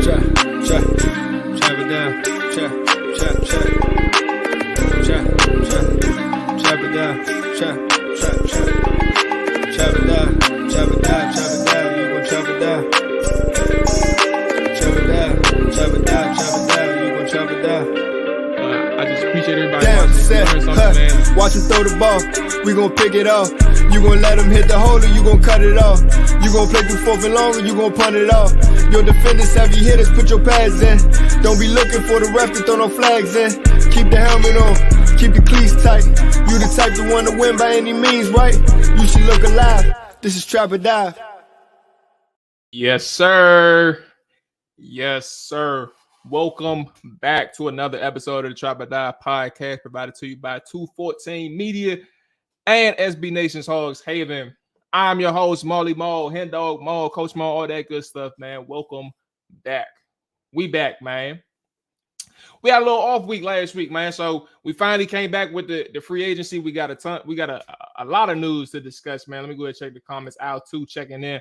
I just appreciate everybody watching. Watch him throw the ball, we gon' pick it off. You gon' let him hit the hole or you gon' cut it off. You gon' play through fourth and long or you gon' punt it off. Your defenders, heavy hitters, put your pads in. Don't be looking for the ref to throw no flags in. Keep the helmet on, keep the cleats tight. You the type to want to win by any means, right? You should look alive. This is Trap or Die. Yes, sir. Yes, sir. Welcome back to another episode of the Trap or Die podcast, provided to you by 214 Media and SB Nation's Hogs Haven. I'm your host, Mual, Hen Dog Mual, Coach Mual, all that good stuff, man. Welcome back. We back, man. We had a little off week last week, man. So we finally came back with the free agency. We got a lot of news to discuss, man. Let me go ahead and check the comments. Al2 checking in.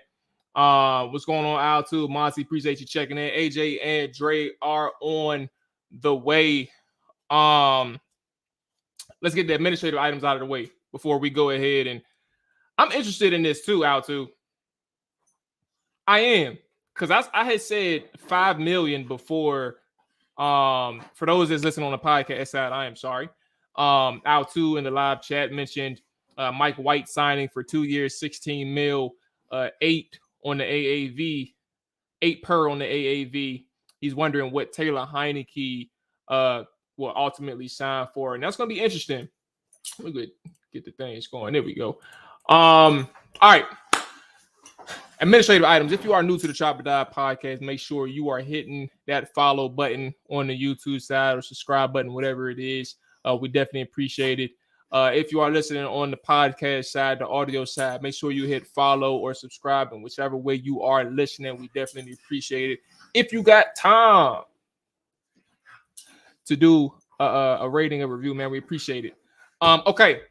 What's going on, Al2? Monty, appreciate you checking in. AJ and Dre are on the way. Let's get the administrative items out of the way before we go ahead. And I'm interested in this too, Al2. I am, because I had said 5 million before. For those that's listening on the podcast side, I am sorry. Al2 in the live chat mentioned Mike White signing for 2 years, 16 mil, 8 on the AAV, 8 per on the AAV. He's wondering what Taylor Heineke will ultimately sign for, and that's going to be interesting. Let me get the things going. There we go. All right. Administrative items. If you are new to the Trap or Die podcast, make sure you are hitting that follow button on the YouTube side or subscribe button, whatever it is. We definitely appreciate it. If you are listening on the podcast side, the audio side, make sure you hit follow or subscribe, and whichever way you are listening, we definitely appreciate it. If you got time to do a rating and review, man, we appreciate it. Okay,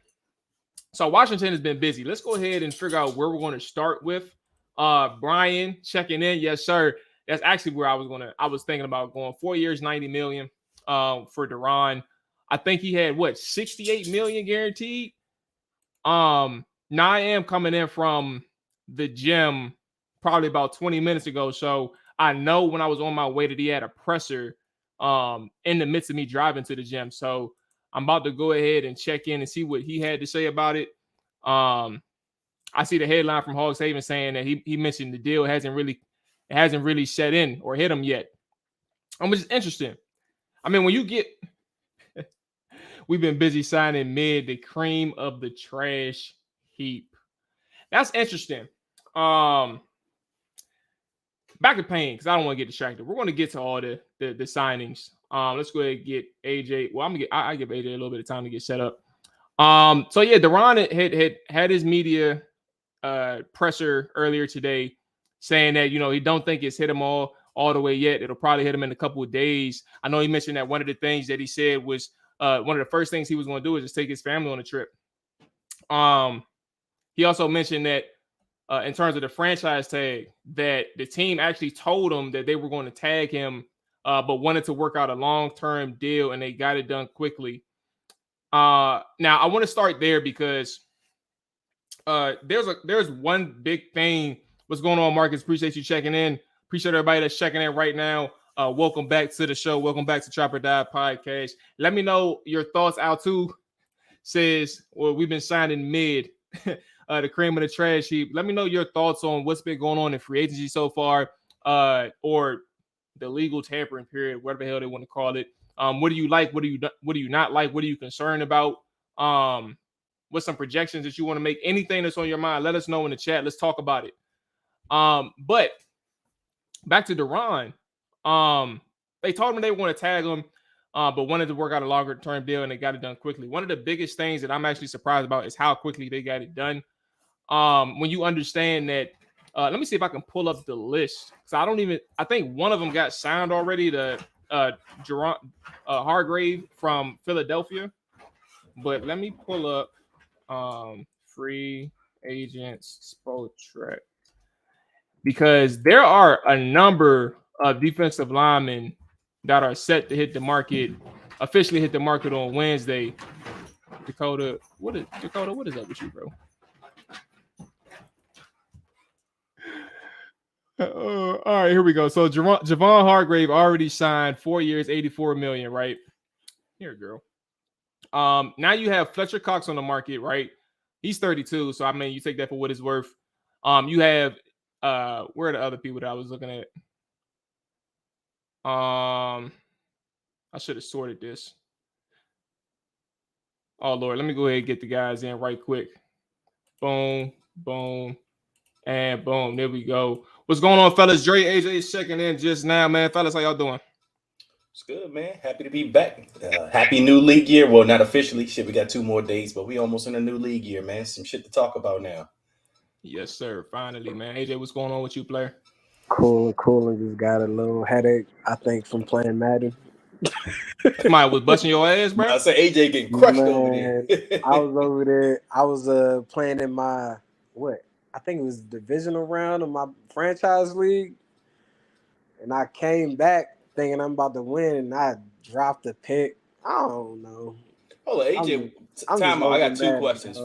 so Washington has been busy. Let's go ahead and figure out where we're going to start with. Brian checking in. Yes, sir. That's actually where I was thinking about going. 4 years, 90 million for Duran. I think he had 68 million guaranteed. Now I am coming in from the gym probably about 20 minutes ago. So I know when I was on my way that he had a presser in the midst of me driving to the gym. So I'm about to go ahead and check in and see what he had to say about it. I see the headline from Hogs Haven saying that he mentioned the deal hasn't really set in or hit him yet. Which is interesting. I mean, when you get we've been busy signing mid, the cream of the trash heap. That's interesting. Back to Payne, because I don't want to get distracted. We're going to get to all the signings. Let's go ahead and get AJ. Well, I give AJ a little bit of time to get set up. So yeah, Duran had his media presser earlier today saying that, he don't think it's hit him all the way yet. It'll probably hit him in a couple of days. I know he mentioned that one of the things that he said was one of the first things he was going to do is just take his family on a trip. He also mentioned that in terms of the franchise tag, that the team actually told him that they were going to tag him, but wanted to work out a long-term deal, and they got it done quickly. Now I want to start there because there's one big thing. What's going on, Marcus? Appreciate you checking in. Appreciate everybody that's checking in right now. Welcome back to the show. Welcome back to Trap or Die podcast. Let me know your thoughts. Al2 says, well, we've been signing mid, the cream of the trash heap. Let me know your thoughts on what's been going on in free agency so far, or the legal tampering period, whatever the hell they want to call it. What do you like? What do you not like? What are you concerned about? What's some projections that you want to make? Anything that's on your mind, let us know in the chat. Let's talk about it. But back to Duran. They told him they want to tag him, but wanted to work out a longer term deal, and they got it done quickly. One of the biggest things that I'm actually surprised about is how quickly they got it done. When you understand that, let me see if I can pull up the list. So I think one of them got signed already, the Hargrave from Philadelphia. But let me pull up free agents Spotrac, because there are a number defensive linemen that are set to officially hit the market on Wednesday. Dakota, what is up with you, bro? All right, here we go. So Javon Hargrave already signed 4 years, $84 million, right? Here, girl. Now you have Fletcher Cox on the market, right? He's 32, so I mean, you take that for what it's worth. You have where are the other people that I was looking at? I should have sorted this. Oh Lord, let me go ahead and get the guys in right quick. Boom, boom, and boom. There we go. What's going on, fellas? Dre AJ is checking in just now, man. Fellas, how y'all doing? It's good, man. Happy to be back. Happy new league year. Well, not officially. Shit, we got 2 more days, but we almost in a new league year, man. Some shit to talk about now. Yes, sir. Finally, man. AJ, what's going on with you, player? Cool. Just got a little headache, I think, from playing Madden. Somebody was busting your ass, bro. I said AJ getting crushed over there. I was over there. I was playing in my I think it was divisional round of my franchise league, and I came back thinking I'm about to win, and I dropped a pick. I don't know. Hold on, AJ. Time out. I got 2 questions.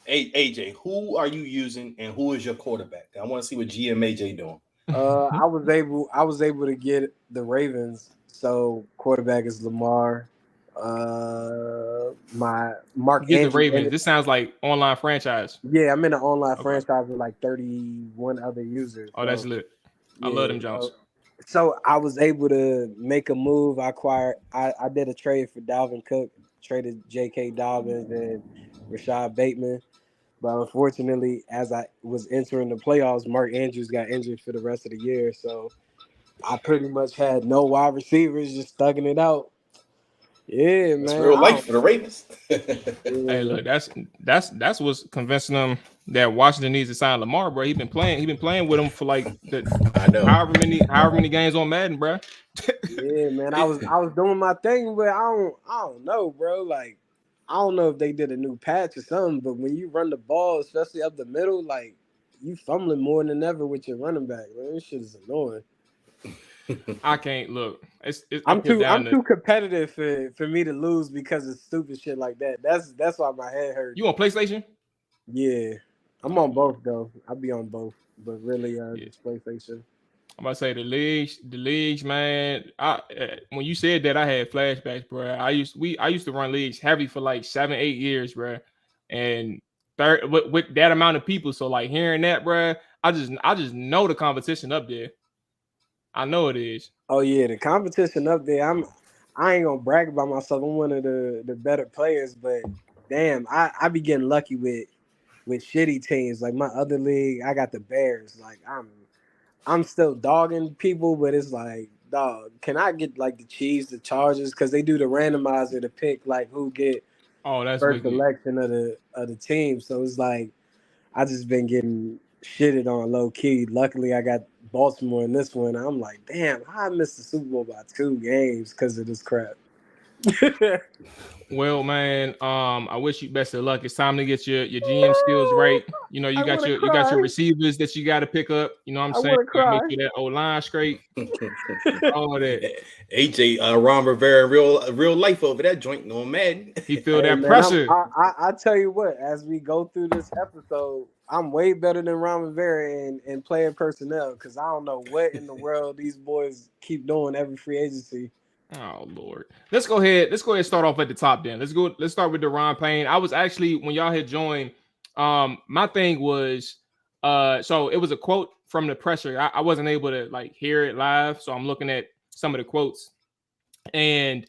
AJ, who are you using, and who is your quarterback? I want to see what GM AJ doing. I was able to get the Ravens. So quarterback is Lamar. My Mark Get Andrews. the Ravens. This sounds like online franchise. Yeah, I'm in an online franchise with like 31 other users. Oh, that's lit. I love them Jones. So I was able to make a move. I did a trade for Dalvin Cook, traded J.K. Dobbins and Rashad Bateman. But unfortunately, as I was entering the playoffs, Mark Andrews got injured for the rest of the year. So I pretty much had no wide receivers, just thugging it out. Yeah, man. It's real life for the Ravens. Hey, look, that's what's convincing them that Washington needs to sign Lamar, bro. He been playing with him for like however many games on Madden, bro. Yeah, man. I was doing my thing, but I don't know, bro. Like, I don't know if they did a new patch or something, but when you run the ball, especially up the middle, like, you fumbling more than ever with your running back. Man, this shit is annoying. I can't look. I'm too competitive for me to lose because of stupid shit like that. That's why my head hurts. You on PlayStation? Yeah, I'm on both though. I'll be on both, but really, just PlayStation. I'm about to say the leagues, man. When you said that, I had flashbacks, bro. I used to run leagues heavy for like 7-8 years, bro, and with that amount of people. So like hearing that, bro, I just know the competition up there. I know it is. Oh yeah, the competition up there. I ain't gonna brag about myself. I'm one of the better players, but damn, I be getting lucky with shitty teams. Like my other league, I got the Bears. Like I'm still dogging people, but it's like, dog, can I get like the Chiefs, the Chargers, because they do the randomizer to pick like who get first selection of the team. So it's like I just been getting shitted on low key. Luckily, I got Baltimore in this one. I'm like, damn, I missed the Super Bowl by 2 games because of this crap. Well, man, I wish you best of luck. It's time to get your GM skills right. You know, you got your receivers that you got to pick up. You know what I'm saying? Make sure that O-line straight. All of that. AJ, Ron Rivera, real life over that joint, no Madden. He feel that pressure. I tell you what, as we go through this episode, I'm way better than Ron Rivera in playing personnel because I don't know what in the world these boys keep doing every free agency. Oh Lord. Let's go ahead and start off at the top then. Let's start with Deron Payne. I was actually, when y'all had joined, my thing was so it was a quote from the presser. I wasn't able to like hear it live, so I'm looking at some of the quotes. And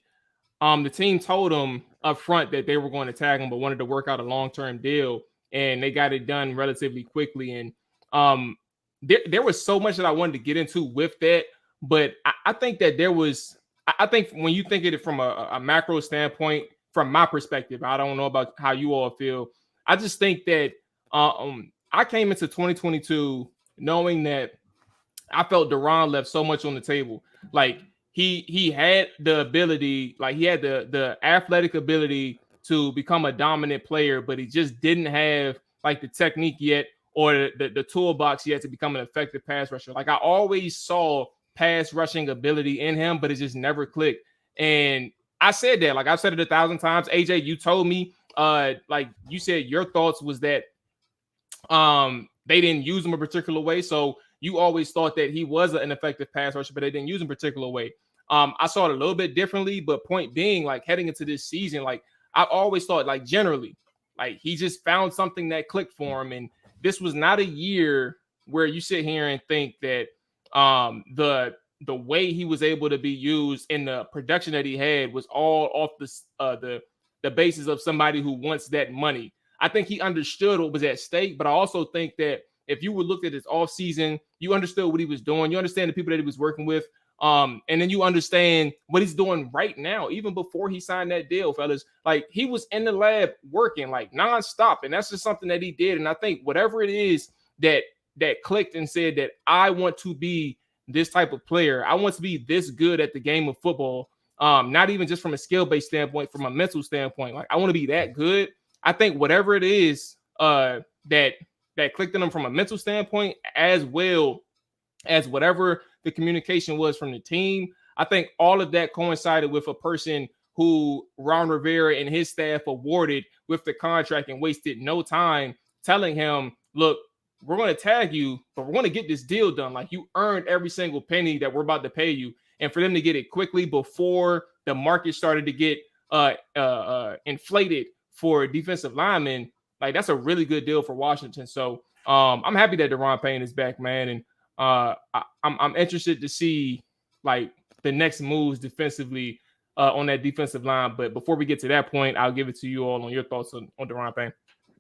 the team told him up front that they were going to tag him but wanted to work out a long-term deal, and they got it done relatively quickly. And there was so much that I wanted to get into with that, but I think that there was I think when you think of it from a macro standpoint, from my perspective, I don't know about how you all feel. I just think that I came into 2022 knowing that I felt Deron left so much on the table. Like he had the ability, like he had the athletic ability to become a dominant player, but he just didn't have like the technique yet or the toolbox yet to become an effective pass rusher. Like I always saw pass rushing ability in him, but it just never clicked. And I said that, like I've said it 1,000 times. AJ, you told me, like you said, your thoughts was that they didn't use him a particular way. So you always thought that he was an effective pass rusher, but they didn't use him a particular way. I saw it a little bit differently, but point being, like heading into this season, like I've always thought, like generally, like he just found something that clicked for him. And this was not a year where you sit here and think that the way he was able to be used in the production that he had was all off the basis of somebody who wants that money. I think he understood what was at stake, but I also think that if you would look at his offseason, you understood what he was doing. You understand the people that he was working with. And then you understand what he's doing right now, even before he signed that deal, fellas. Like he was in the lab working like nonstop, and that's just something that he did. And I think whatever it is that clicked and said that I want to be this type of player, I want to be this good at the game of football. Not even just from a skill-based standpoint, from a mental standpoint. Like I want to be that good. I think whatever it is that clicked in him from a mental standpoint, as well as whatever the communication was from the team, I think all of that coincided with a person who Ron Rivera and his staff awarded with the contract and wasted no time telling him, look, we're going to tag you, but we're going to get this deal done. Like you earned every single penny that we're about to pay you. And for them to get it quickly before the market started to get inflated for defensive linemen, like that's a really good deal for Washington. So I'm happy that Daron Payne is back, man. And I'm interested to see like the next moves defensively on that defensive line. But before we get to that point, I'll give it to you all on your thoughts on Daron Payne.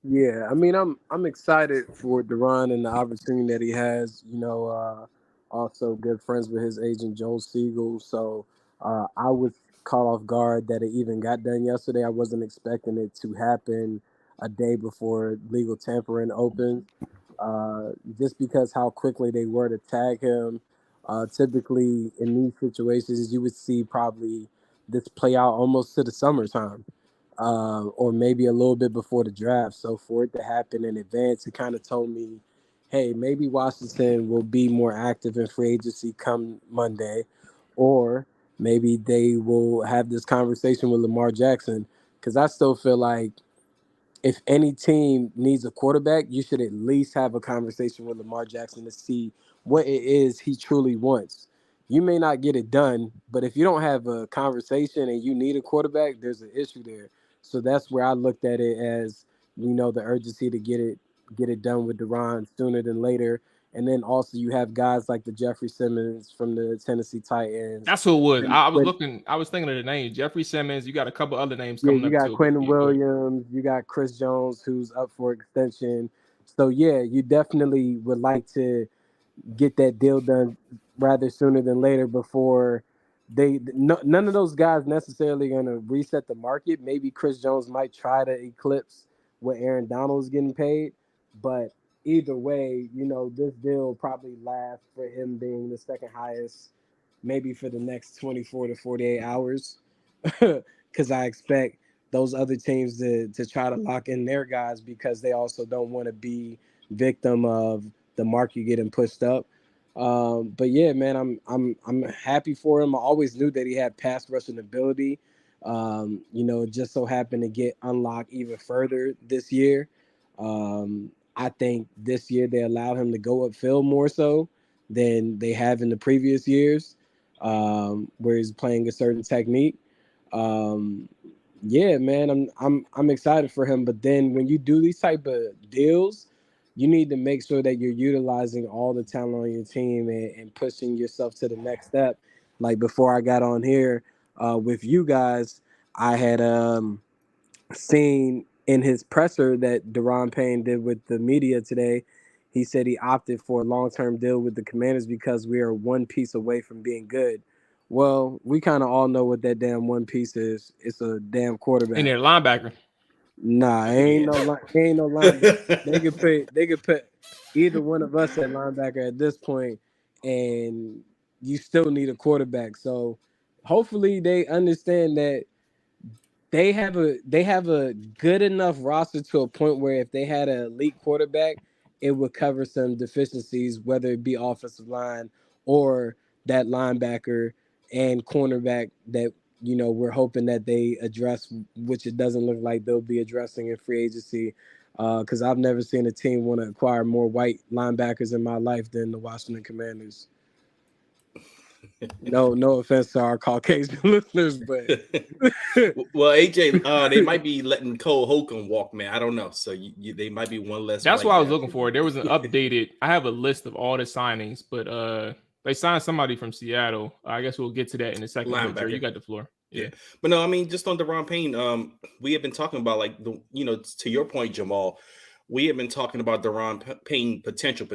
Yeah, I mean, I'm excited for Deron and the opportunity that he has. Also good friends with his agent Joel Siegel. So I was caught off guard that it even got done yesterday. I wasn't expecting it to happen a day before legal tampering opened. Just because how quickly they were to tag him. Typically in these situations, you would see probably this play out almost to the summertime. Or maybe a little bit before the draft. So for it to happen in advance, it kind of told me, hey, maybe Washington will be more active in free agency come Monday, or maybe they will have this conversation with Lamar Jackson. Because I still feel like if any team needs a quarterback, you should at least have a conversation with Lamar Jackson to see what it is he truly wants. You may not get it done, but if you don't have a conversation and you need a quarterback, there's an issue there. So that's where I looked at it as, the urgency to get it done with Deron sooner than later. And then also you have guys like the Jeffrey Simmons from the Tennessee Titans. That's who it was. I was thinking of the name. Jeffrey Simmons. You got a couple other names coming up. You got too. Quentin Williams. You got Chris Jones, who's up for extension. So, yeah, you definitely would like to get that deal done rather sooner than later before none of those guys necessarily going to reset the market. Maybe Chris Jones might try to eclipse what Aaron Donald is getting paid. But either way, this deal will probably last for him being the second highest maybe for the next 24 to 48 hours. Because I expect those other teams to try to lock in their guys because they also don't want to be victim of the market getting pushed up. But yeah, man, I'm happy for him. I always knew that he had pass rushing ability. It just so happened to get unlocked even further this year. I think this year they allowed him to go upfield more so than they have in the previous years, where he's playing a certain technique. Yeah, man, I'm excited for him. But then when you do these type of deals, you need to make sure that you're utilizing all the talent on your team and pushing yourself to the next step. Like before I got on here with you guys, I had seen in his presser that Daron Payne did with the media today. He said he opted for a long-term deal with the Commanders because we are one piece away from being good. Well, we kind of all know what that damn one piece is. It's a damn quarterback. And their linebacker. Nah, ain't no linebacker. They could put either one of us at linebacker at this point, and you still need a quarterback. So hopefully they understand that they have a good enough roster to a point where if they had an elite quarterback, it would cover some deficiencies, whether it be offensive line or that linebacker and cornerback that we're hoping that they address, which it doesn't look like they'll be addressing in free agency. Because I've never seen a team want to acquire more white linebackers in my life than the Washington Commanders. No offense to our Caucasian listeners, but well, AJ, they might be letting Cole Holcomb walk, man. I don't know. So they might be one less. That's what I was looking for. There was an updated. I have a list of all the signings, but they signed somebody from Seattle. I guess we'll get to that in a second. You got the floor. Yeah. But no, I mean, just on Daron Payne, we have been talking about, like, to your point, Jamal, we have been talking about Daron Payne potential.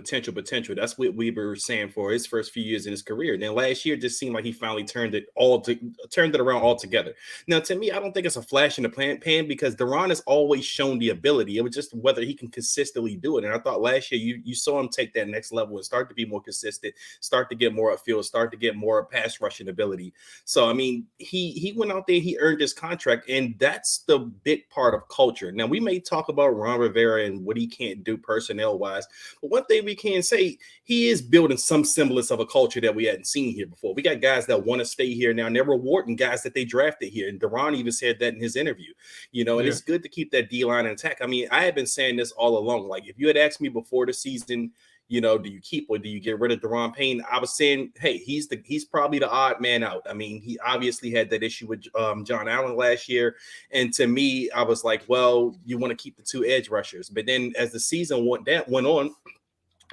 That's what we were saying for his first few years in his career. And then last year just seemed like he finally turned it around altogether. Now, to me, I don't think it's a flash in the pan because Daron has always shown the ability. It was just whether he can consistently do it. And I thought last year you saw him take that next level and start to be more consistent, start to get more upfield, start to get more pass rushing ability. So, I mean, he went out there, he earned his contract, and that's the big part of culture. Now, we may talk about Ron Rivera and what he can't do personnel wise, but one thing we can say, he is building some semblance of a culture that we hadn't seen here before. We got guys that want to stay here now, and they're rewarding guys that they drafted here. And Daron even said that in his interview, and it's good to keep that D-line intact. I mean, I have been saying this all along. Like, if you had asked me before the season, do you keep or do you get rid of Daron Payne? I was saying, hey, he's probably the odd man out. I mean, he obviously had that issue with John Allen last year. And to me, I was like, well, you want to keep the two edge rushers. But then as the season went on,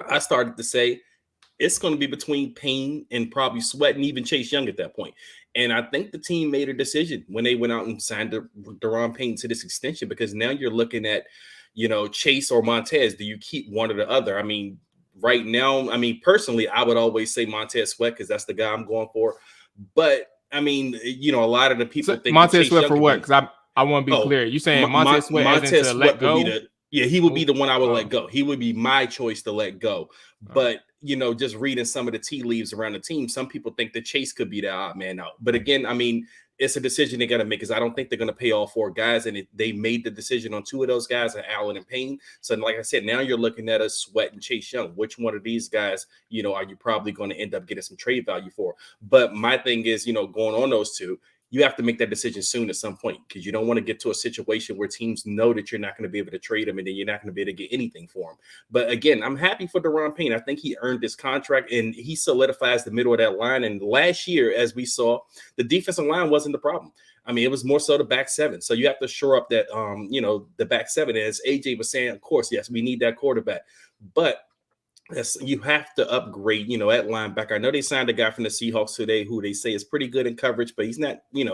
I started to say it's going to be between Payne and probably Sweat and even Chase Young at that point. And I think the team made a decision when they went out and signed Daron Payne to this extension, because now you're looking at, Chase or Montez. Do you keep one or the other? I mean, right now, I mean, personally, I would always say Montez Sweat because that's the guy I'm going for. But I mean, a lot of the people think Montez Sweat for what? Because I want to be clear. You saying Montez Sweat as in to let go? He would be the one I would let go. He would be my choice to let go. But just reading some of the tea leaves around the team, some people think that Chase could be the odd man out. But again, I mean, it's a decision they got to make, because I don't think they're going to pay all four guys. And they made the decision on two of those guys, Allen and Payne. So like I said, now you're looking at a Sweat and Chase Young. Which one of these guys, are you probably going to end up getting some trade value for? But my thing is, going on those two, you have to make that decision soon at some point, because you don't want to get to a situation where teams know that you're not going to be able to trade him and then you're not going to be able to get anything for him. But again, I'm happy for Daron Payne. I think he earned this contract and he solidifies the middle of that line. And last year, as we saw, the defensive line wasn't the problem. I mean, it was more so the back seven. So you have to shore up that, the back seven. As AJ was saying, of course, yes, we need that quarterback. But you have to upgrade, at linebacker. I know they signed a guy from the Seahawks today who they say is pretty good in coverage, but he's not, I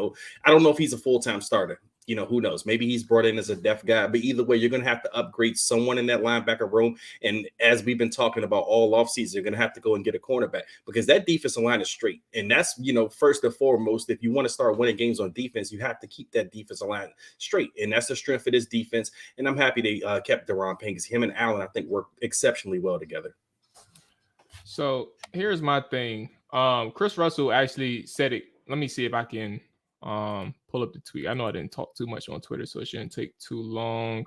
don't know if he's a full-time starter. Who knows? Maybe he's brought in as a depth guy, but either way, you're going to have to upgrade someone in that linebacker room. And as we've been talking about all offseason, you're going to have to go and get a cornerback, because that defensive line is straight. And that's, first and foremost, if you want to start winning games on defense, you have to keep that defensive line straight. And that's the strength of this defense. And I'm happy they kept Daron Payne, because him and Allen, I think, work exceptionally well together. So here's my thing. Chris Russell actually said it. Let me see if I can pull up the tweet. I know I didn't talk too much on Twitter, so it shouldn't take too long.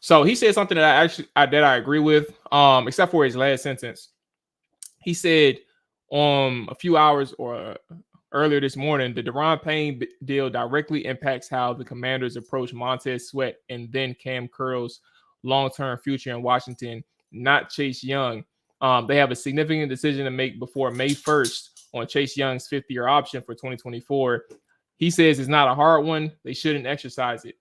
So he said something that I agree with, except for his last sentence. He said a few hours or earlier this morning, the Daron Payne deal directly impacts how the Commanders approach Montez Sweat and then Cam Curl's long-term future in Washington, not Chase Young. They have a significant decision to make before May 1st on Chase Young's 5th-year option for 2024. He says it's not a hard one. They shouldn't exercise it.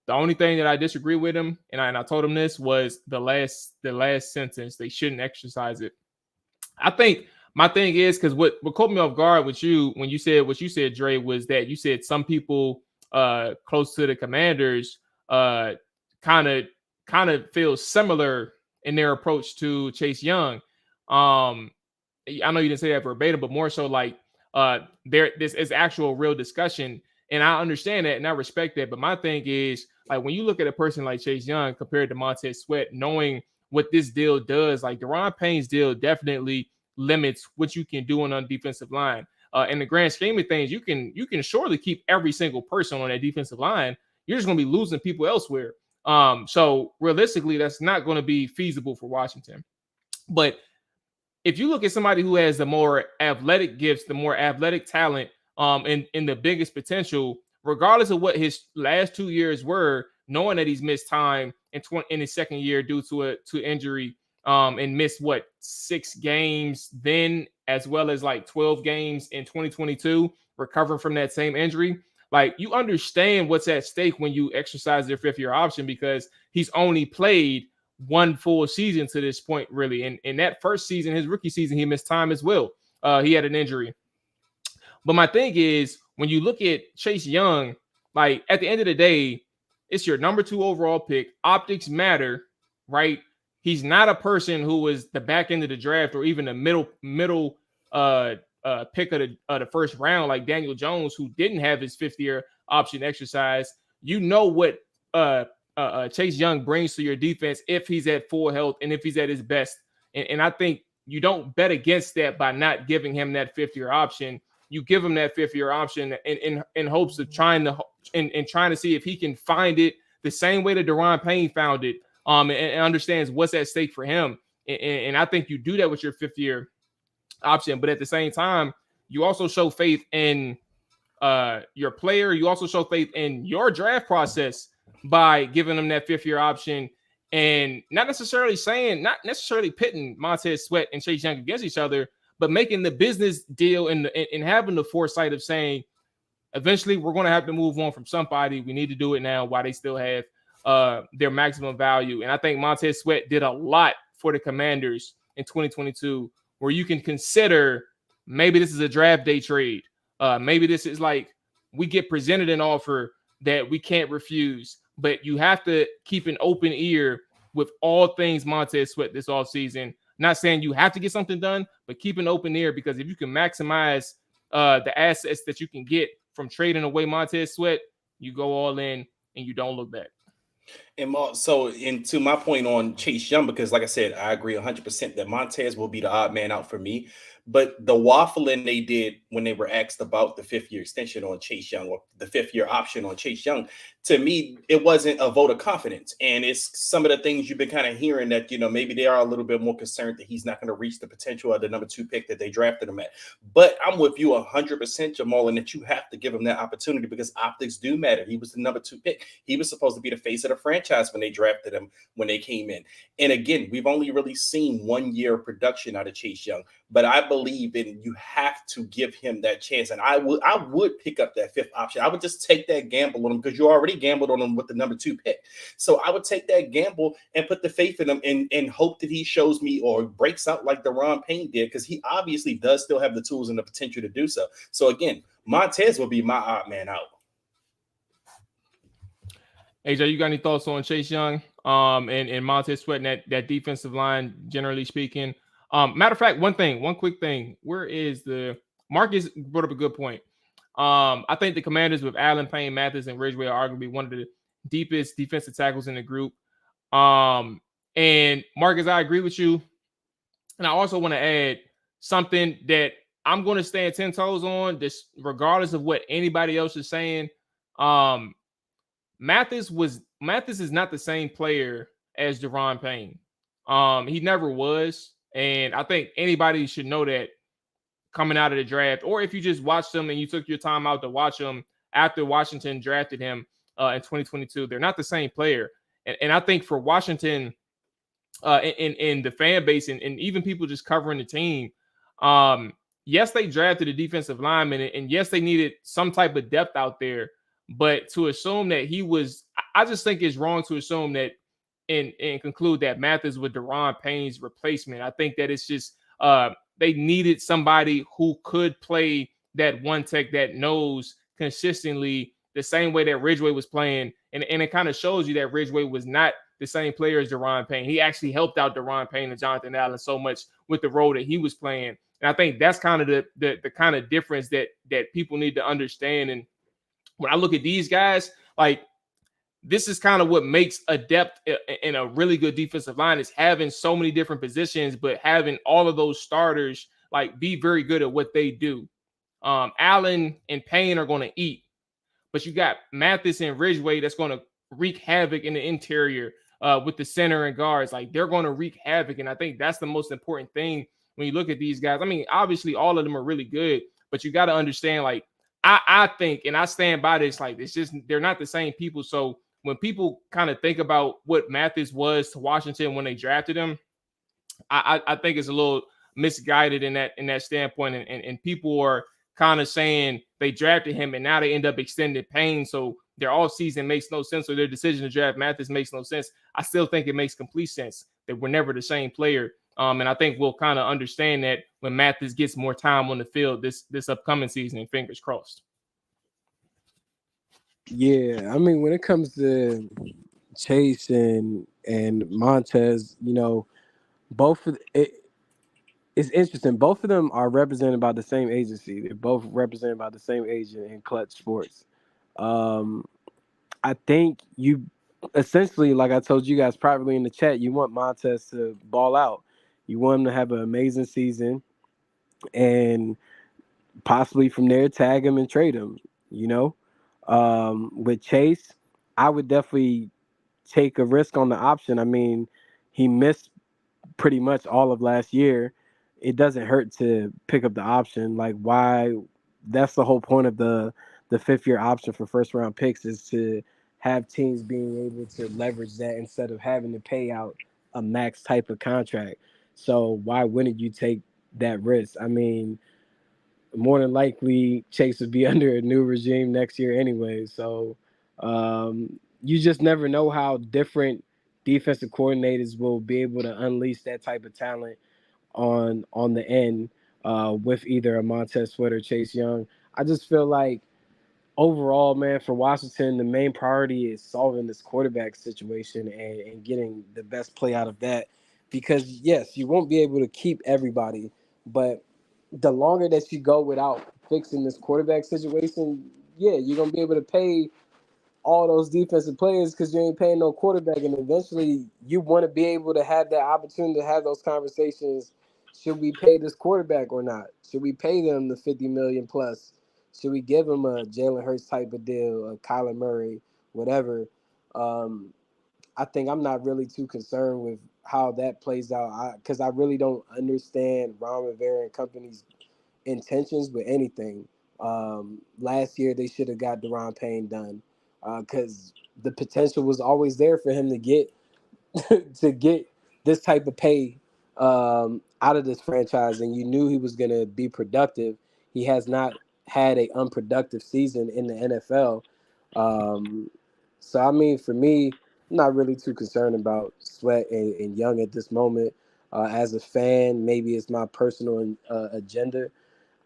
The only thing that I disagree with him, and I told him this, was the last sentence. They shouldn't exercise it. I think my thing is, because what caught me off guard with you when you said what you said, Dre, was that you said some people close to the Commanders kind of feel similar in their approach to Chase Young. I know you didn't say that verbatim, but more so like this is actual real discussion. And I understand that and I respect that. But my thing is, like, when you look at a person like Chase Young compared to Montez Sweat, knowing what this deal does, like Daron Payne's deal definitely limits what you can do on the defensive line. In the grand scheme of things, you can surely keep every single person on that defensive line. You're just going to be losing people elsewhere. So realistically, that's not going to be feasible for Washington. But if you look at somebody who has the more athletic gifts, the more athletic talent, and the biggest potential, regardless of what his last 2 years were, knowing that he's missed time in his second year due to injury, and missed 6 games then, as well as like 12 games in 2022, recovering from that same injury. Like, you understand what's at stake when you exercise their 5th year option, because he's only played one full season to this point, really. And in that first season, his rookie season, he missed time as well. He had an injury. But my thing is, when you look at Chase Young, like, at the end of the day, it's your number 2 overall pick. Optics matter, right? He's not a person who was the back end of the draft or even the middle pick of the first round, like Daniel Jones, who didn't have his 5th year option exercise. You know what Chase Young brings to your defense if he's at full health and if he's at his best. And I think you don't bet against that by not giving him that 5th year option. You give him that 5th year option in hopes of trying to see if he can find it the same way that Daron Payne found it, and understands what's at stake for him. And I think you do that with your 5th year option. But at the same time, you also show faith in your player. You also show faith in your draft process by giving them that 5th year option, and not necessarily pitting Montez Sweat and Chase Young against each other, but making the business deal and having the foresight of saying, eventually we're going to have to move on from somebody. We need to do it now while they still have their maximum value. And I think Montez Sweat did a lot for the Commanders in 2022, where you can consider maybe this is a draft day trade. Maybe this is like, we get presented an offer that we can't refuse, but you have to keep an open ear with all things Montez Sweat this offseason. Not saying you have to get something done, but keep an open ear, because if you can maximize the assets that you can get from trading away Montez Sweat, you go all in and you don't look back. And so, to my point on Chase Young, because like I said, I agree 100% that Montez will be the odd man out for me. But the waffling they did when they were asked about the 5th year extension on Chase Young, or the 5th year option on Chase Young, to me, it wasn't a vote of confidence. And it's some of the things you've been kind of hearing that, maybe they are a little bit more concerned that he's not going to reach the potential of the number 2 pick that they drafted him at. But I'm with you 100%, Jamal, in that you have to give him that opportunity, because optics do matter. He was the number 2 pick. He was supposed to be the face of the franchise when they drafted him, when they came in. And again, we've only really seen 1 year of production out of Chase Young, but I believe in, you have to give him that chance. And I would pick up that 5th option. I would just take that gamble on him, because you already gambled on him with the number 2 pick. So I would take that gamble and put the faith in him and hope that he shows me or breaks out like Daron Payne did, because he obviously does still have the tools and the potential to do so. So again, Montez will be my odd man out. AJ, you got any thoughts on Chase Young and Montez Sweat and that defensive line, generally speaking? Matter of fact, one quick thing. Where is Marcus brought up a good point. I think the Commanders with Allen, Payne, Mathis, and Ridgeway are arguably one of the deepest defensive tackles in the group. And Marcus, I agree with you. And I also want to add something that I'm going to stand 10 toes on, this regardless of what anybody else is saying. Mathis is not the same player as Daron Payne. He never was. And I think anybody should know that coming out of the draft, or if you just watched him and you took your time out to watch him after Washington drafted him in 2022, they're not the same player. And I think for Washington in the fan base and even people just covering the team, yes, they drafted a defensive lineman, and yes, they needed some type of depth out there. But to assume that I just think it's wrong to assume that and conclude that Mathis was Daron Payne's replacement. I think that it's just they needed somebody who could play that one tech that knows consistently the same way that Ridgeway was playing. And it kind of shows you that Ridgeway was not the same player as Daron Payne. He actually helped out Daron Payne and Jonathan Allen so much with the role that he was playing. And I think that's kind of the kind of difference that people need to understand. And when I look at these guys, like, this is kind of what makes a depth in a really good defensive line, is having so many different positions, but having all of those starters like be very good at what they do. Allen and Payne are going to eat, but you got Mathis and Ridgeway that's going to wreak havoc in the interior with the center and guards. Like, they're going to wreak havoc, and I think that's the most important thing when you look at these guys. I mean, obviously all of them are really good, but you got to understand, like, I think, and I stand by this, like, it's just they're not the same people. So when people kind of think about what Mathis was to Washington when they drafted him, I think it's a little misguided in that standpoint, and people are kind of saying they drafted him and now they end up extending Payne, so their off season makes no sense, or their decision to draft Mathis makes no sense. I still think it makes complete sense that we're never the same player. And I think we'll kind of understand that when Mathis gets more time on the field this upcoming season, and fingers crossed. Yeah, I mean, when it comes to Chase and Montez, both of it, it's interesting. Both of them are represented by the same agency. They're both represented by the same agent in Clutch Sports. Um, I think you essentially, like I told you guys privately in the chat, you want Montez to ball out. You want him to have an amazing season, and possibly from there tag him and trade him. You know, with Chase, I would definitely take a risk on the option. I mean, he missed pretty much all of last year. It doesn't hurt to pick up the option. Like, why? That's the whole point of the 5th-year option for first round picks, is to have teams being able to leverage that instead of having to pay out a max type of contract. So why wouldn't you take that risk? I mean, more than likely Chase would be under a new regime next year anyway. So you just never know how different defensive coordinators will be able to unleash that type of talent on the end with either a Montez Sweat or Chase Young. I just feel like overall, man, for Washington, the main priority is solving this quarterback situation and getting the best play out of that. Because yes, you won't be able to keep everybody, but the longer that you go without fixing this quarterback situation, yeah, you're gonna be able to pay all those defensive players because you ain't paying no quarterback, and eventually you want to be able to have that opportunity to have those conversations. Should we pay this quarterback or not? Should we pay them the 50 million plus? Should we give them a Jalen Hurts type of deal, a Kyler Murray, whatever? Um, I think I'm not really too concerned with how that plays out because I really don't understand Ron Rivera and company's intentions with anything. Last year they should have got Deron Payne done because the potential was always there for him to get to get this type of pay out of this franchise, and you knew he was going to be productive. He has not had a unproductive season in the NFL. Um, so I mean, for me, I'm not really too concerned about Sweat and Young at this moment. As a fan, maybe it's my personal agenda.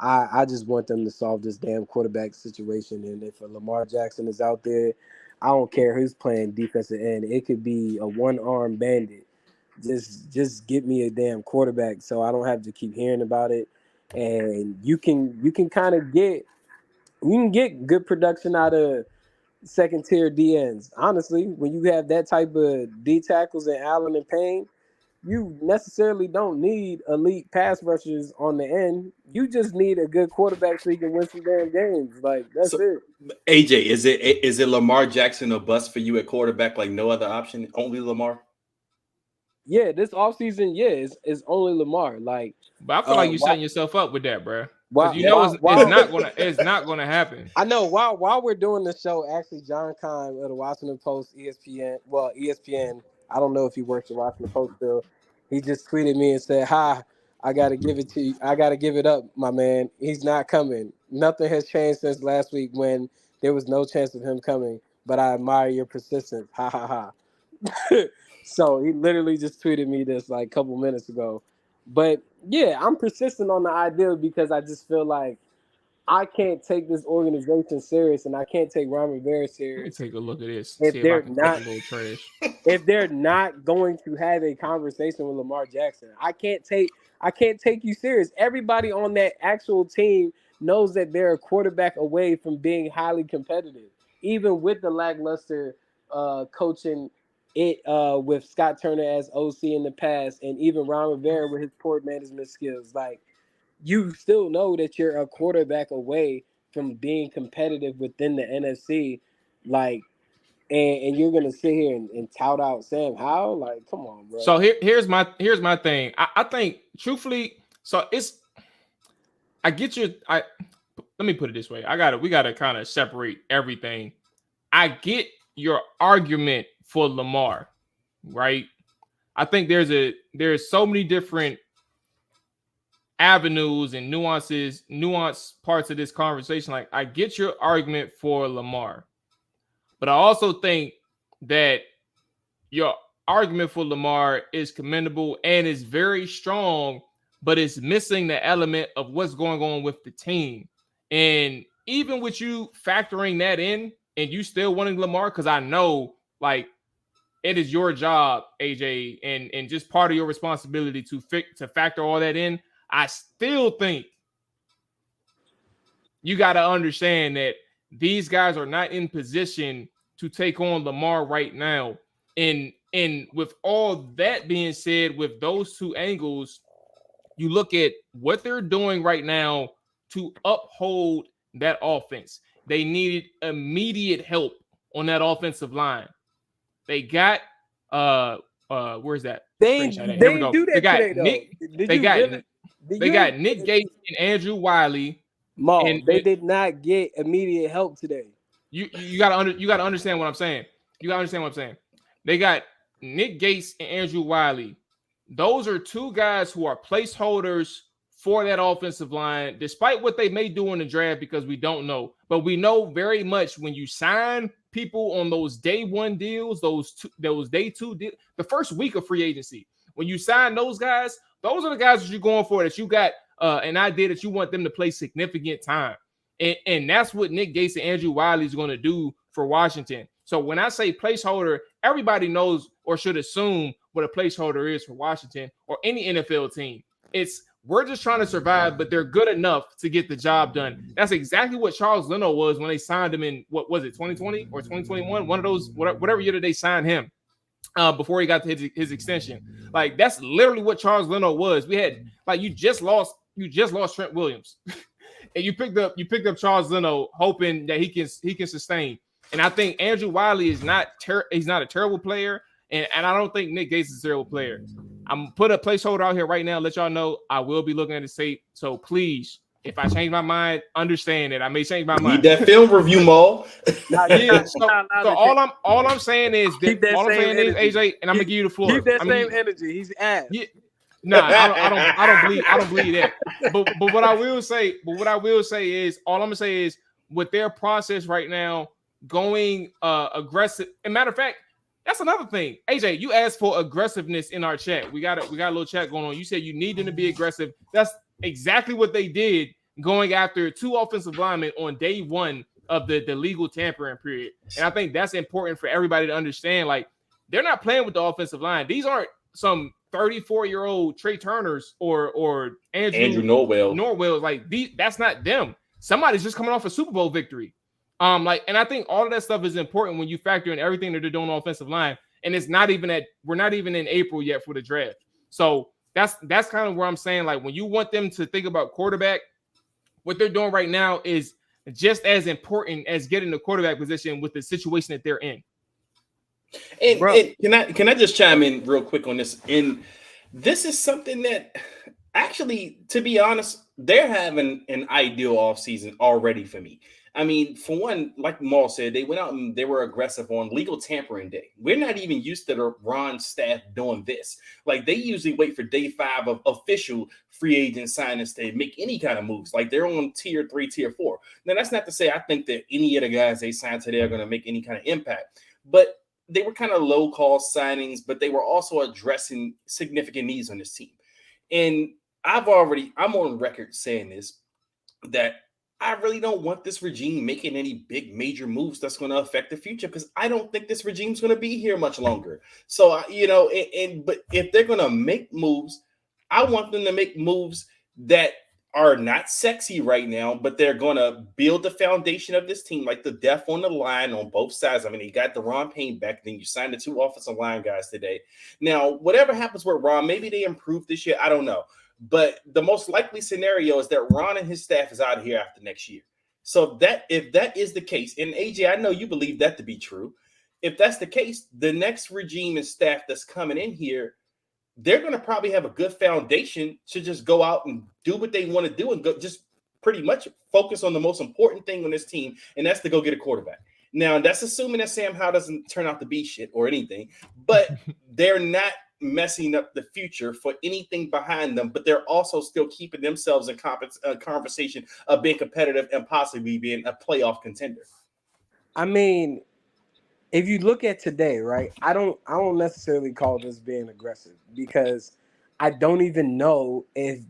I just want them to solve this damn quarterback situation. And if a Lamar Jackson is out there, I don't care who's playing defensive end. It could be a one-arm bandit. Just get me a damn quarterback so I don't have to keep hearing about it. And you can kind of get good production out of second tier DNs. Honestly, when you have that type of D tackles in Allen and Payne, you necessarily don't need elite pass rushers on the end. You just need a good quarterback so you can win some damn games. Like, that's So, it. AJ, is it Lamar Jackson or bust for you at quarterback? Like no other option, only Lamar. Yeah, this offseason, yeah, is only Lamar. Like, But I feel like you're why, setting yourself up with that, bro, because why, you Yeah. know why, it's why, not gonna happen. I know while we're doing the show, actually, John Kime of the Washington Post, ESPN, well, ESPN, I don't know if he works at Washington Post still. He just tweeted me and said, "Hi, I gotta give it to you. I gotta give it up, my man. He's not coming. Nothing has changed since last week when there was no chance of him coming. But I admire your persistence. Ha ha ha." So he literally just tweeted me this like a couple minutes ago. But yeah, I'm persistent on the idea because I just feel like I can't take this organization serious, and I can't take Ron Rivera Let me serious take a look at this. See if if I they're can catch a not little trash. going to have a conversation with Lamar Jackson. I can't take you serious. Everybody on that actual team knows that they're a quarterback away from being highly competitive, even with the lackluster coaching it with Scott Turner as OC in the past, and even Ron Rivera with his poor management skills. Like, you still know that you're a quarterback away from being competitive within the NFC. Like, and you're gonna sit here and tout out Sam Howell? Like, come on, bro. So here's my thing. I think truthfully, So I get you. Let me put it this way. We gotta kind of separate everything. I get your argument for Lamar, right? I think there's so many different avenues and nuanced parts of this conversation. Like, I get your argument for Lamar, but I also think that your argument for Lamar is commendable and is very strong, but it's missing the element of what's going on with the team. And even with you factoring that in and you still wanting Lamar, because I know, like, it is your job, AJ, and just part of your responsibility to factor all that in. I still think you got to understand that these guys are not in position to take on Lamar right now. And with all that being said, with those two angles, you look at what they're doing right now to uphold that offense. They needed immediate help on that offensive line. They got where's that? They Here we go. do that They got today, Nick. They got Nick Gates and Andrew Wiley. Mual, they did not get immediate help today. You gotta understand what I'm saying. You gotta understand what I'm saying. They got Nick Gates and Andrew Wiley. Those are two guys who are placeholders for that offensive line, despite what they may do in the draft, because we don't know. But we know very much when you sign people on those day one deals, those day two deals, the first week of free agency, when you sign those guys, those are the guys that you're going for, that you got an idea that you want them to play significant time. And that's what Nick Gates and Andrew Wiley is going to do for Washington. So when I say placeholder, everybody knows or should assume what a placeholder is for Washington or any NFL team. We're just trying to survive, but they're good enough to get the job done. That's exactly what Charles Leno was when they signed him in, what was it, 2020 or 2021? One of those, whatever year that they signed him before he got to his extension. Like, that's literally what Charles Leno was. We had, like, you just lost Trent Williams. And you picked up Charles Leno, hoping that he can sustain. And I think Andrew Wiley is he's not a terrible player, and I don't think Nick Gates is a terrible player. I'm put a placeholder out here right now, let y'all know I will be looking at the tape. So please, if I change my mind, understand that I may change my mind. Need that film review, Mual. All I'm saying is AJ, and I'm gonna give you the floor. Keep that same energy. He's ass. Yeah. No, I don't believe that. But what I will say is, all I'm gonna say is, with their process right now going aggressive. And matter of fact, that's another thing. AJ, you asked for aggressiveness in our chat. We got a little chat going on. You said you need them to be aggressive. That's exactly what they did, going after two offensive linemen on day one of the legal tampering period. And I think that's important for everybody to understand. Like, they're not playing with the offensive line. These aren't some 34-year-old Trey Turners or Andrew Norwell. Like, that's not them. Somebody's just coming off a Super Bowl victory. And I think all of that stuff is important when you factor in everything that they're doing on the offensive line. And we're not even in April yet for the draft. So that's kind of where I'm saying, like, when you want them to think about quarterback, what they're doing right now is just as important as getting the quarterback position with the situation that they're in. And can I just chime in real quick on this? And this is something that actually, to be honest, they're having an ideal offseason already for me. I mean, for one, like Mual said, they went out and they were aggressive on legal tampering day. We're not even used to the Ron staff doing this. Like, they usually wait for day 5 of official free agent signings to make any kind of moves. Like, they're on tier 3, tier 4. Now, that's not to say I think that any of the guys they signed today are going to make any kind of impact. But they were kind of low-cost signings, but they were also addressing significant needs on this team. And I'm on record saying this, that I really don't want this regime making any big major moves that's going to affect the future, because I don't think this regime's going to be here much longer. So, but if they're going to make moves, I want them to make moves that are not sexy right now, but they're going to build the foundation of this team, like the depth on the line on both sides. I mean, you got Ron Payne back, then you signed the 2 offensive line guys today. Now, whatever happens with Ron, maybe they improve this year. I don't know. But the most likely scenario is that Ron and his staff is out of here after next year. So if that is the case, and AJ, I know you believe that to be true. If that's the case, the next regime and staff that's coming in here, they're going to probably have a good foundation to just go out and do what they want to do and go just pretty much focus on the most important thing on this team, and that's to go get a quarterback. Now, that's assuming that Sam Howell doesn't turn out to be shit or anything, but they're not messing up the future for anything behind them, but they're also still keeping themselves in conversation of being competitive and possibly being a playoff contender. I mean, if you look at today, right? I don't necessarily call this being aggressive because I don't even know if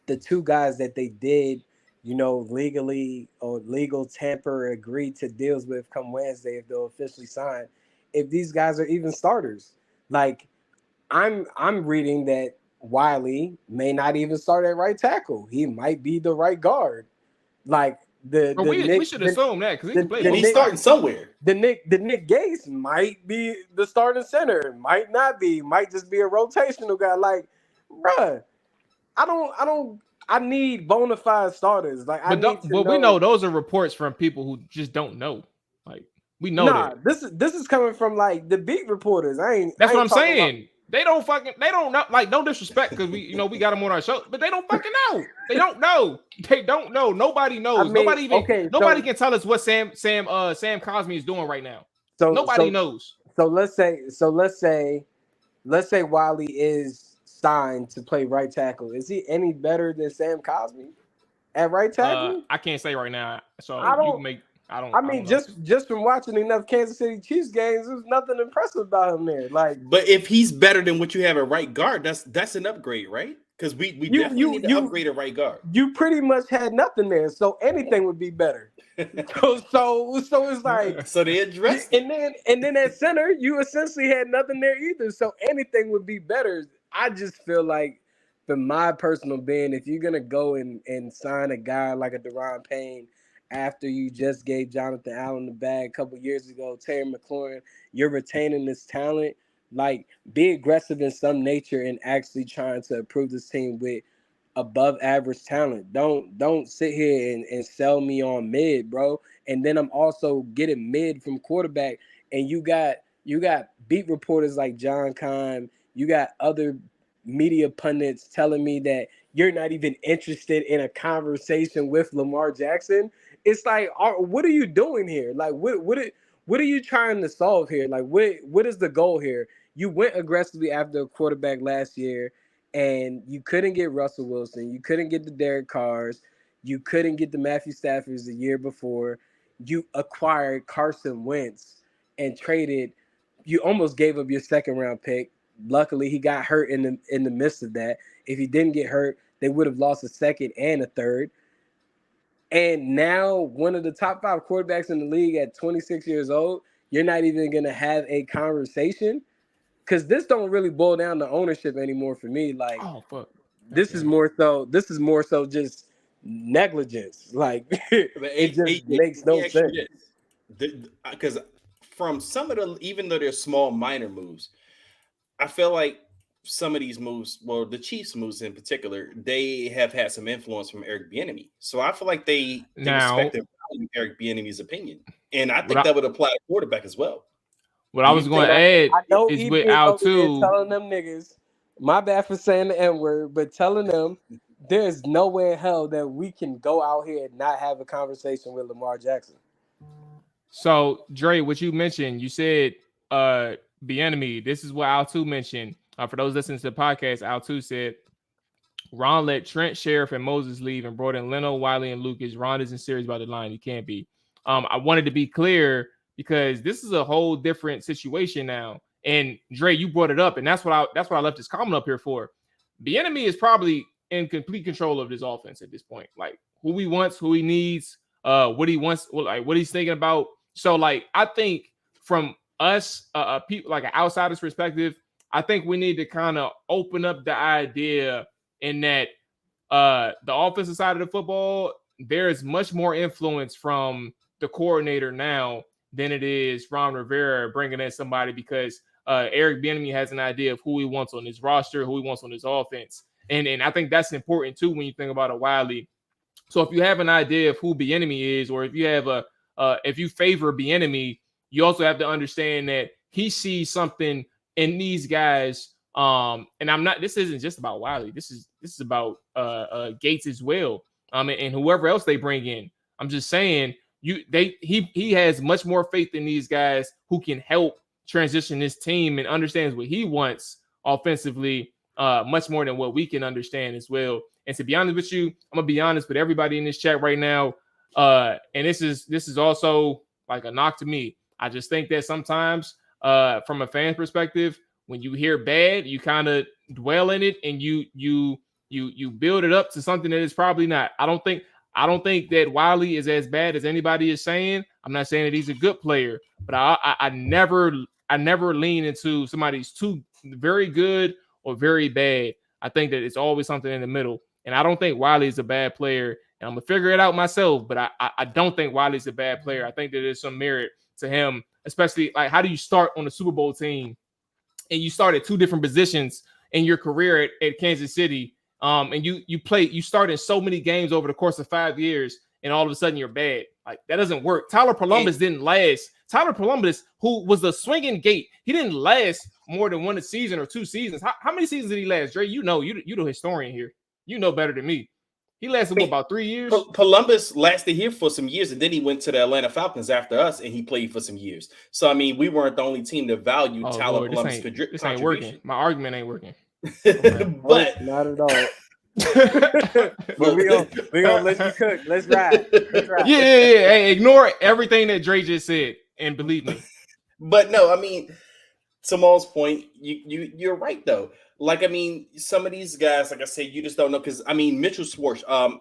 the two guys that they did, legally or legal tamper agreed to deals with come Wednesday if they'll officially sign, if these guys are even starters. Like I'm reading that Wiley may not even start at right tackle. He might be the right guard. Like we should assume that because he can play. He's starting somewhere. The Nick Gates might be the starting center, might not be, might just be a rotational guy. Like, bruh, I need bona fide starters. Like, but we know those are reports from people who just don't know. Like, we know that. This is coming from like the beat reporters. That's what I'm saying. They don't know. Like, no disrespect because we got them on our show, but they don't fucking know. They don't know. Nobody knows. Nobody can tell us what Sam Cosmi is doing right now. So nobody knows. So let's say Wiley is signed to play right tackle. Is he any better than Sam Cosmi at right tackle? I can't say right now. So just from watching enough Kansas City Chiefs games, there's nothing impressive about him there. Like, but if he's better than what you have at right guard, that's an upgrade, right? Because we definitely need to upgrade at right guard. You pretty much had nothing there, so anything would be better. so it's like so they addressed and then at center, you essentially had nothing there either. So anything would be better. I just feel like, for my personal being, if you're gonna go and sign a guy like a Daron Payne after you just gave Jonathan Allen the bag a couple years ago, Terry McLaurin, you're retaining this talent. Like, be aggressive in some nature and actually trying to improve this team with above average talent. Don't sit here and sell me on mid, bro. And then I'm also getting mid from quarterback. And you got beat reporters like John Keim. You got other media pundits telling me that you're not even interested in a conversation with Lamar Jackson. It's like, what are you doing here? Like, what are you trying to solve here? Like, what is the goal here? You went aggressively after a quarterback last year, and you couldn't get Russell Wilson. You couldn't get the Derek Carrs. You couldn't get the Matthew Staffords the year before. You acquired Carson Wentz and traded. You almost gave up your second-round pick. Luckily, he got hurt in the midst of that. If he didn't get hurt, they would have lost a second and a third. And now, one of the top 5 quarterbacks in the league at 26 years old, you're not even going to have a conversation? Because this don't really boil down to ownership anymore for me. Like, oh, fuck. This is more so just negligence. Like, it makes no sense. Because from some of the, even though they're small, minor moves, I feel like some of these moves, well, the Chiefs moves in particular, they have had some influence from Eric Bieniemy. So I feel like they respect and value Eric Bieniemy's opinion. And I think that would apply to quarterback as well. What I was going to add is with Al too. Telling them niggas, my bad for saying the N-word, but telling them there's no way in hell that we can go out here and not have a conversation with Lamar Jackson. So, Dre, what you mentioned, you said Bieniemy. This is what Al too mentioned. For those listening to the podcast, Al too said Ron let Trent, Sheriff, and Moses leave and brought in Leno, Wiley, and Lucas. Ron isn't serious about the line. He can't be. I wanted to be clear because this is a whole different situation now. And Dre, you brought it up, and that's what I left this comment up here for. Bieniemy is probably in complete control of this offense at this point. Like, who he wants, who he needs, what he wants, like what he's thinking about. So, like, I think from us, people like an outsider's perspective, I think we need to kind of open up the idea in that the offensive side of the football, there is much more influence from the coordinator now than it is Ron Rivera bringing in somebody, because Eric Bieniemy has an idea of who he wants on his roster, who he wants on his offense. And I think that's important too when you think about a Wiley. So if you have an idea of who Bieniemy is, or if you have if you favor Bieniemy, you also have to understand that he sees something in these guys And I'm not. This isn't just about Wiley. This is about Gates as well. And whoever else they bring in. I'm just saying he has much more faith in these guys who can help transition this team and understands what he wants offensively much more than what we can understand as well. And to be honest with you, I'm gonna be honest with everybody in this chat right now. And this is also like a knock to me. I just think that sometimes from a fan perspective, when you hear bad, you kind of dwell in it and you build it up to something that is probably not. I don't think that Wiley is as bad as anybody is saying. I'm not saying that he's a good player, but I never lean into somebody's too very good or very bad. I think that it's always something in the middle. And I don't think Wiley is a bad player. And I'm gonna figure it out myself, but I don't think Wiley's a bad player. I think that there's some merit to him, especially like how do you start on a Super Bowl team and you start at two different positions in your career at Kansas City. And you start in so many games over the course of 5 years, and all of a sudden you're bad. Like that doesn't work. Tyler Columbus didn't last. Tyler Columbus, who was the swinging gate, he didn't last more than one season or 2 seasons. How many seasons did he last, Dre? You the historian here. You know better than me. He lasted about 3 years. Columbus lasted here for some years, and then he went to the Atlanta Falcons after us, and he played for some years. So I mean, we weren't the only team that valued Tyler Columbus' contribution. This ain't working. My argument ain't working. But not at all. But we gonna let you cook. Let's ride. Yeah. Hey, ignore everything that Dre just said, and believe me. But no, I mean, to Maul's point, you're right though. Like, I mean, some of these guys, like I said, you just don't know because I mean, Mitchell Schwartz. I'm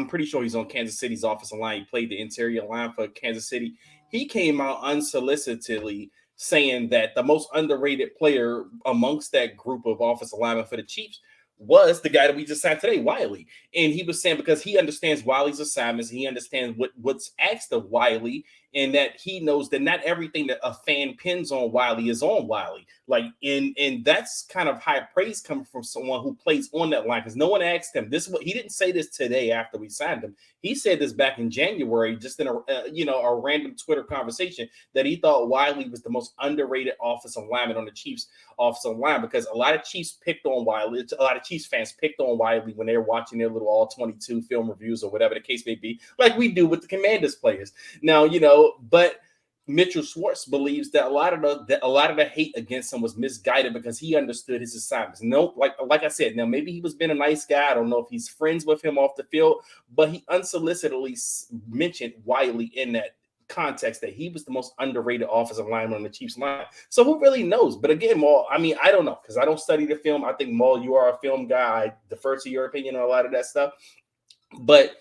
pretty sure he's on Kansas City's offensive line. He played the interior line for Kansas City. He came out unsolicitedly saying that the most underrated player amongst that group of offensive linemen for the Chiefs was the guy that we just signed today, Wiley. And he was saying because he understands Wiley's assignments, he understands what's asked of Wiley, and that he knows that not everything that a fan pins on Wiley is on Wiley. Like, and that's kind of high praise coming from someone who plays on that line because no one asked him. He didn't say this today after we signed him. He said this back in January, just in a random Twitter conversation, that he thought Wiley was the most underrated offensive lineman on the Chiefs offensive line because a lot of Chiefs picked on Wiley. A lot of Chiefs fans picked on Wiley when they were watching their little all 22 film reviews or whatever the case may be, like we do with the Commanders players. Now, but Mitchell Schwartz believes that a lot of the hate against him was misguided because he understood his assignments. No, like I said, now maybe he was being a nice guy. I don't know if he's friends with him off the field, but he unsolicitedly mentioned Wiley in that context that he was the most underrated offensive lineman on the Chiefs line. So who really knows? But again, Maul, I mean, I don't know because I don't study the film. I think, Maul, you are a film guy. I defer to your opinion on a lot of that stuff. But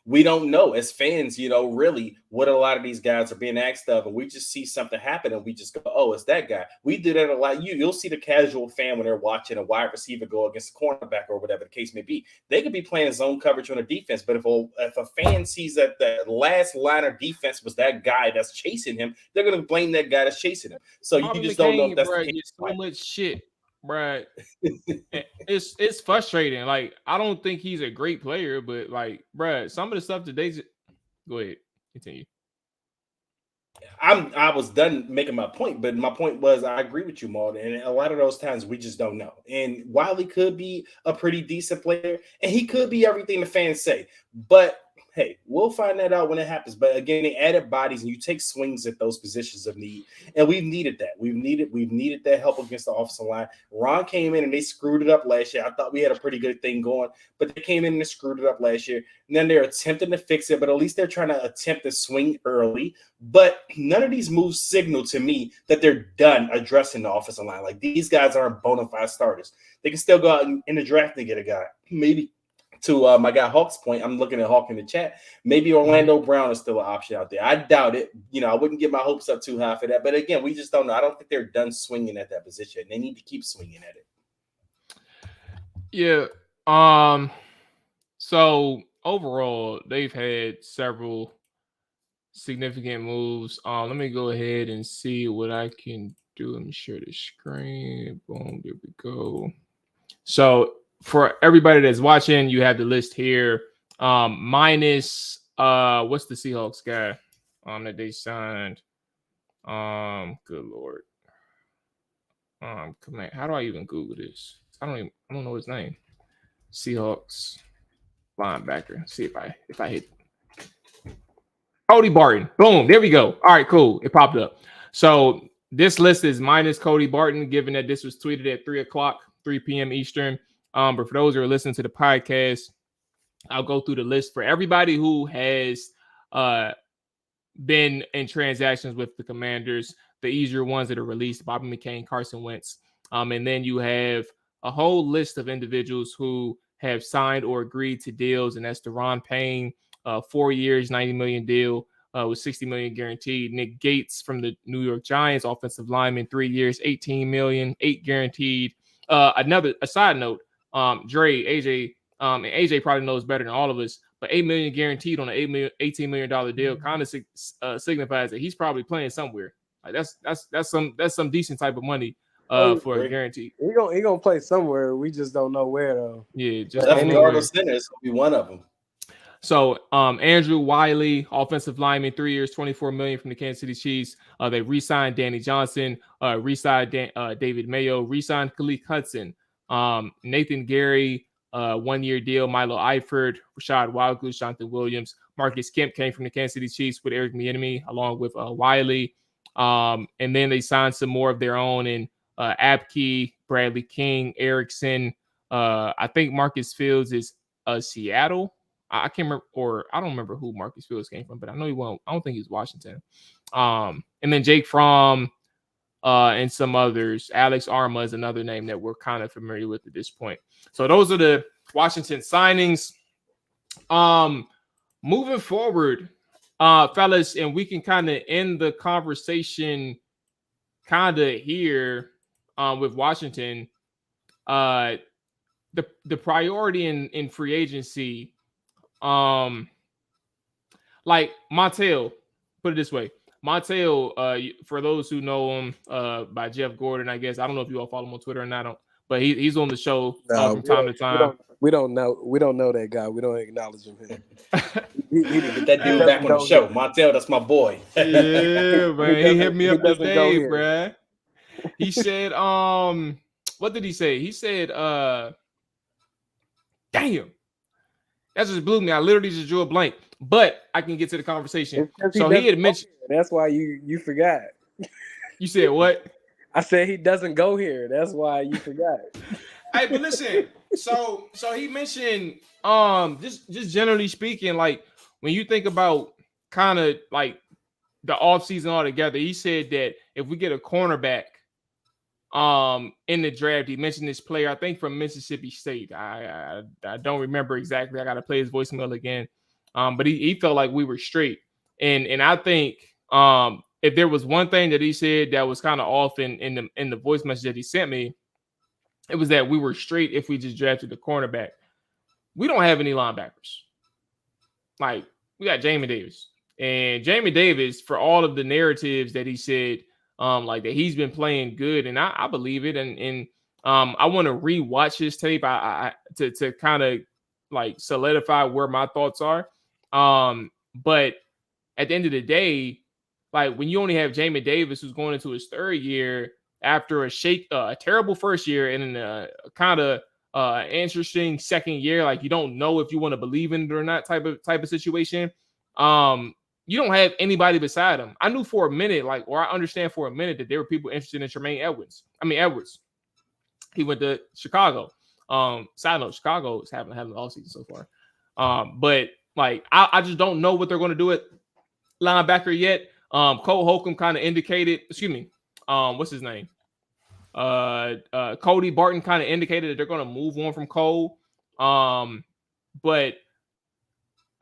we don't know as fans, really what a lot of these guys are being asked of. And we just see something happen and we just go, oh, it's that guy. We do that a lot. You'll see the casual fan when they're watching a wide receiver go against a cornerback or whatever the case may be. They could be playing zone coverage on a defense. But if a fan sees that the last line of defense was that guy that's chasing him, they're going to blame that guy that's chasing him. So you just don't know if that's the case. So much shit. Right. It's frustrating. Like, I don't think he's a great player, but like, bruh, some of the stuff that go ahead, continue. I was done making my point, but my point was I agree with you, Maul. And a lot of those times we just don't know. And Wiley could be a pretty decent player, and he could be everything the fans say. But hey, we'll find that out when it happens. But again, they added bodies, and you take swings at those positions of need, and we've needed that. We've needed that help against the offensive line. Ron came in and they screwed it up last year. I thought we had a pretty good thing going, but they came in and they screwed it up last year. And then they're attempting to fix it, but at least they're trying to attempt to swing early. But none of these moves signal to me that they're done addressing the offensive line. Like, these guys aren't bona fide starters. They can still go out in the draft and get a guy, maybe. To my guy Hawk's point, I'm looking at Hawk in the chat. Maybe Orlando Brown is still an option out there. I doubt it. I wouldn't get my hopes up too high for that. But again, we just don't know. I don't think they're done swinging at that position. They need to keep swinging at it. Yeah. So overall, they've had several significant moves. Let me go ahead and see what I can do. Let me share the screen. Boom. There we go. So, for everybody that's watching, you have the list here. Minus what's the Seahawks guy that they signed? Good Lord. Command. How do I even Google this? I don't know his name. Seahawks linebacker. See if I hit Cody Barton. Boom. There we go. All right, cool. It popped up. So this list is minus Cody Barton, given that this was tweeted at 3 p.m. Eastern. But for those who are listening to the podcast, I'll go through the list for everybody who has been in transactions with the Commanders, the easier ones that are released, Bobby McCain, Carson Wentz. And then you have a whole list of individuals who have signed or agreed to deals, and that's Deron Payne, 4 years, $90 million deal with $60 million guaranteed. Nick Gates from the New York Giants, offensive lineman, 3 years, $18 million, 8 guaranteed. A side note, AJ and AJ probably knows better than all of us, but $8 million guaranteed on an $18 million deal kind of signifies that he's probably playing somewhere. Like that's some decent type of money for a guarantee. He gonna play somewhere. We just don't know where though. Yeah, just left guard or center is gonna be one of them. So Andrew Wiley, offensive lineman, 3 years, $24 million from the Kansas City Chiefs. They re-signed Danny Johnson, re-signed David Mayo, re-signed Khalil Hudson, Nathan Gary, 1 year deal, Milo Eifert, Rashad Wildgoose, Jonathan Williams, Marcus Kemp came from the Kansas City Chiefs with Eric Bieniemy along with Wiley. And then they signed some more of their own in Apke, Bradley King, Erickson. I think Marcus Fields is Seattle. I can't remember, or I don't remember who Marcus Fields came from, but I know he won't. I don't think he's Washington. And then Jake Fromm and some others. Alex Arma is another name that we're kind of familiar with at this point. So those are the Washington signings. Moving forward, fellas, and we can kind of end the conversation kind of here with Washington. The priority in free agency. Like Montel, put it this way. Montel, for those who know him by Jeff Gordon, I guess. I don't know if you all follow him on Twitter or not, but he's on the show from time to time. We don't know that guy. We don't acknowledge him here. Get that dude back on the show. Montel, that's my boy. Yeah, man. He hit me up today, bruh. He said, what did he say? He said, damn. That just blew me. I literally just drew a blank, but I can get to the conversation. So he had mentioned. That's why you forgot. You said what? I said he doesn't go here. That's why you forgot. Hey, but listen. So he mentioned just generally speaking, like when you think about kind of like the offseason altogether, he said that if we get a cornerback in the draft, he mentioned this player, I think from Mississippi State. I don't remember exactly. I got to play his voicemail again. But he felt like we were straight. And I think if there was one thing that he said that was kind of off in the voice message that he sent me, it was that we were straight if we just drafted the cornerback. We don't have any linebackers. Like, we got Jamie Davis. And Jamie Davis, for all of the narratives that he said, like that he's been playing good, and I believe it. And I want to rewatch his tape to kind of like solidify where my thoughts are. But at the end of the day, like when you only have Jamie Davis who's going into his third year after a terrible first year and a kind of interesting second year, like you don't know if you want to believe in it or not type of situation. You don't have anybody beside him. I knew for a minute, or I understand for a minute that there were people interested in Tremaine Edwards. Edwards. He went to Chicago. Side note, Chicago is having an all season so far. But like, I just don't know what they're going to do at linebacker yet. Cole Holcomb kind of indicated, what's his name? Cody Barton kind of indicated that they're going to move on from Cole. But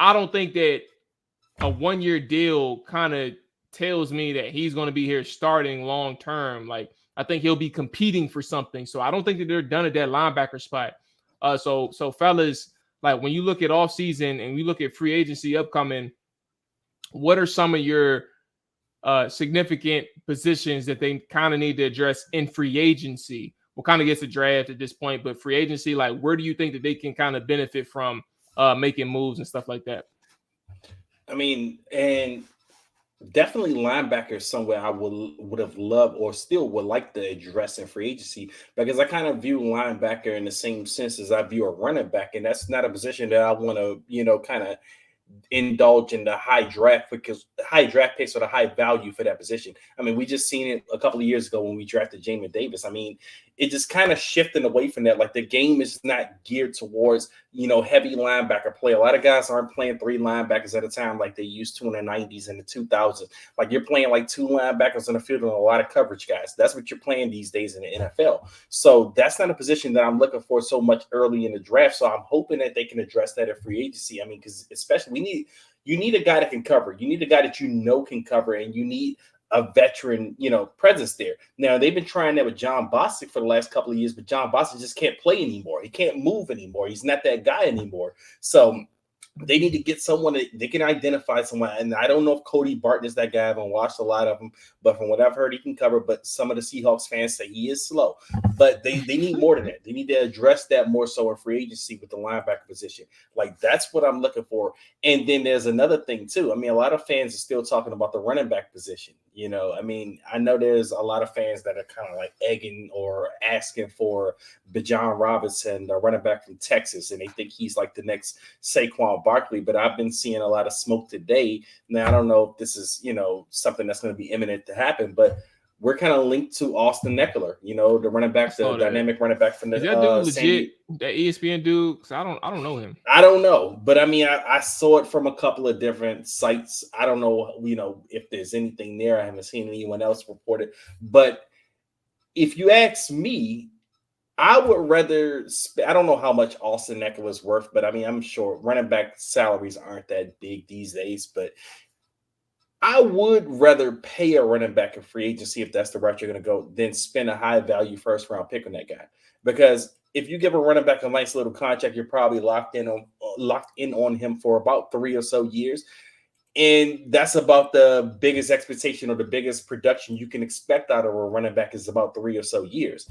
I don't think that a 1 year deal kind of tells me that he's going to be here starting long term. Like, I think he'll be competing for something. So I don't think that they're done at that linebacker spot. So fellas, like when you look at off season and we look at free agency upcoming, what are some of your significant positions that they kind of need to address in free agency? We'll kind of get to draft at this point, but free agency, like where do you think that they can kind of benefit from making moves and stuff like that? I mean, and definitely linebacker is somewhere I would have loved or still would like to address in free agency because I kind of view linebacker in the same sense as I view a running back, and that's not a position that I want to, kind of indulge in the high draft because high draft picks or the high value for that position. I mean, we just seen it a couple of years ago when we drafted Jamin Davis. I mean, it just kind of shifting away from that. Like the game is not geared towards, heavy linebacker play. A lot of guys aren't playing three linebackers at a time like they used to in the 90s and the 2000s. Like you're playing like two linebackers in the field and a lot of coverage guys. That's what you're playing these days in the NFL. So that's not a position that I'm looking for so much early in the draft. So I'm hoping that they can address that at free agency. I mean, because especially you need a guy that can cover. You need a guy that can cover, and you need a veteran, presence there. Now they've been trying that with John Bostic for the last couple of years, but John Bostic just can't play anymore. He can't move anymore. He's not that guy anymore. So they need to get someone that they can identify someone. And I don't know if Cody Barton is that guy. I haven't watched a lot of them, but from what I've heard, he can cover. But some of the Seahawks fans say he is slow. But they need more than that. They need to address that more so in free agency with the linebacker position. Like that's what I'm looking for. And then there's another thing too. I mean, a lot of fans are still talking about the running back position. I mean, I know there's a lot of fans that are kind of like egging or asking for Bijan Robinson, the running back from Texas, and they think he's like the next Saquon Barkley. But I've been seeing a lot of smoke today. Now, I don't know if this is, something that's going to be imminent to happen, but we're kind of linked to Austin Eckler, the running back, the dynamic running back from the is that dude legit, that ESPN dude? Because I don't know him. I don't know, but I mean, I saw it from a couple of different sites. I don't know, if there's anything there. I haven't seen anyone else report it. But if you ask me, I would rather. I don't know how much Austin Eckler is worth, but I mean, I'm sure running back salaries aren't that big these days. But I would rather pay a running back in free agency if that's the route you're going to go than spend a high value first round pick on that guy. Because if you give a running back a nice little contract, you're probably locked in on him for about 3 or so years. And that's about the biggest expectation or the biggest production you can expect out of a running back is about 3 or so years.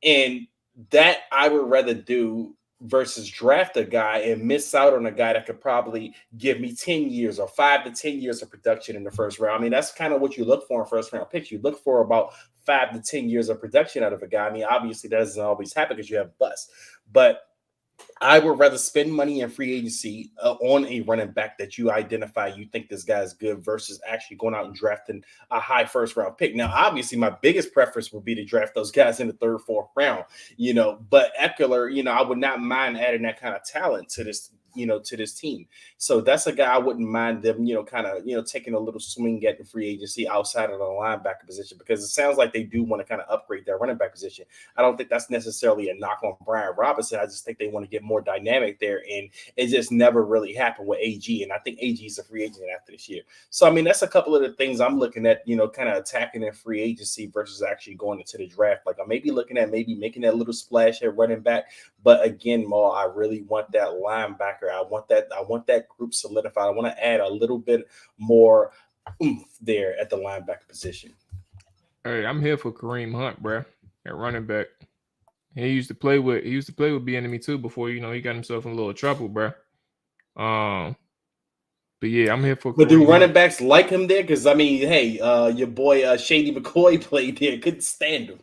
And that I would rather do versus draft a guy and miss out on a guy that could probably give me 10 years or 5 to 10 years of production in the first round. I mean, that's kind of what you look for in first round picks. You look for about 5 to 10 years of production out of a guy. I mean, obviously that doesn't always happen because you have busts, but I would rather spend money in free agency on a running back that you identify you think this guy is good versus actually going out and drafting a high first round pick. Now, obviously, my biggest preference would be to draft those guys in the third, fourth round, but Eckler, I would not mind adding that kind of talent to this to this team. So that's a guy I wouldn't mind them, kind of, taking a little swing at the free agency outside of the linebacker position, because it sounds like they do want to kind of upgrade their running back position. I don't think that's necessarily a knock on Brian Robinson. I just think they want to get more dynamic there. And it just never really happened with AG. And I think AG is a free agent after this year. So, I mean, that's a couple of the things I'm looking at, kind of attacking in free agency versus actually going into the draft. Like I may be looking at maybe making that little splash at running back. But again, Mual, I really want that linebacker. I want that group solidified. I want to add a little bit more oomph there at the linebacker position. Hey, I'm here for Kareem Hunt, bro, at running back. He used to play with Bieniemy too before he got himself in a little trouble, bro. But yeah, I'm here for. But do running backs like him there? Because I mean, hey, your boy Shady McCoy played there. Couldn't stand him,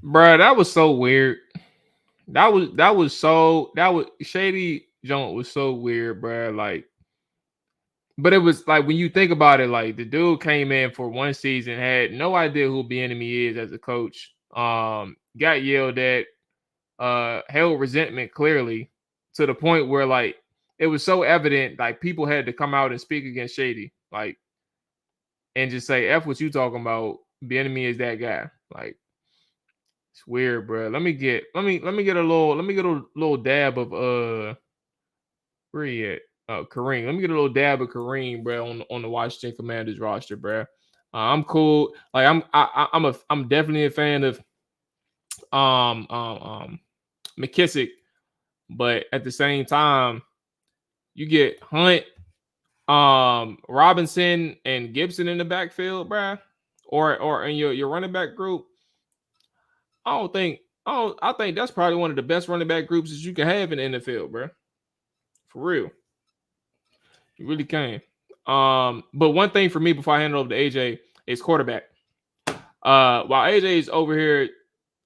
bro. That was so weird. That was Shady Jones was so weird, bro. Like, but it was like when you think about it, like the dude came in for one season, had no idea who Bieniemy is as a coach. Got yelled at, held resentment clearly to the point where like it was so evident, like people had to come out and speak against Shady, like, and just say, "F what you talking about? Bieniemy is that guy." Like, it's weird, bro. Let me get a little dab of where he at? Kareem. Let me get a little dab of Kareem, bro, on the Washington Commanders roster, bro. I'm cool. Like I'm definitely a fan of McKissick, but at the same time, you get Hunt, Robinson, and Gibson in the backfield, bro, or in your running back group. I think that's probably one of the best running back groups that you can have in the NFL, bro. For real. You really can. But one thing for me before I hand it over to AJ is quarterback. While AJ is over here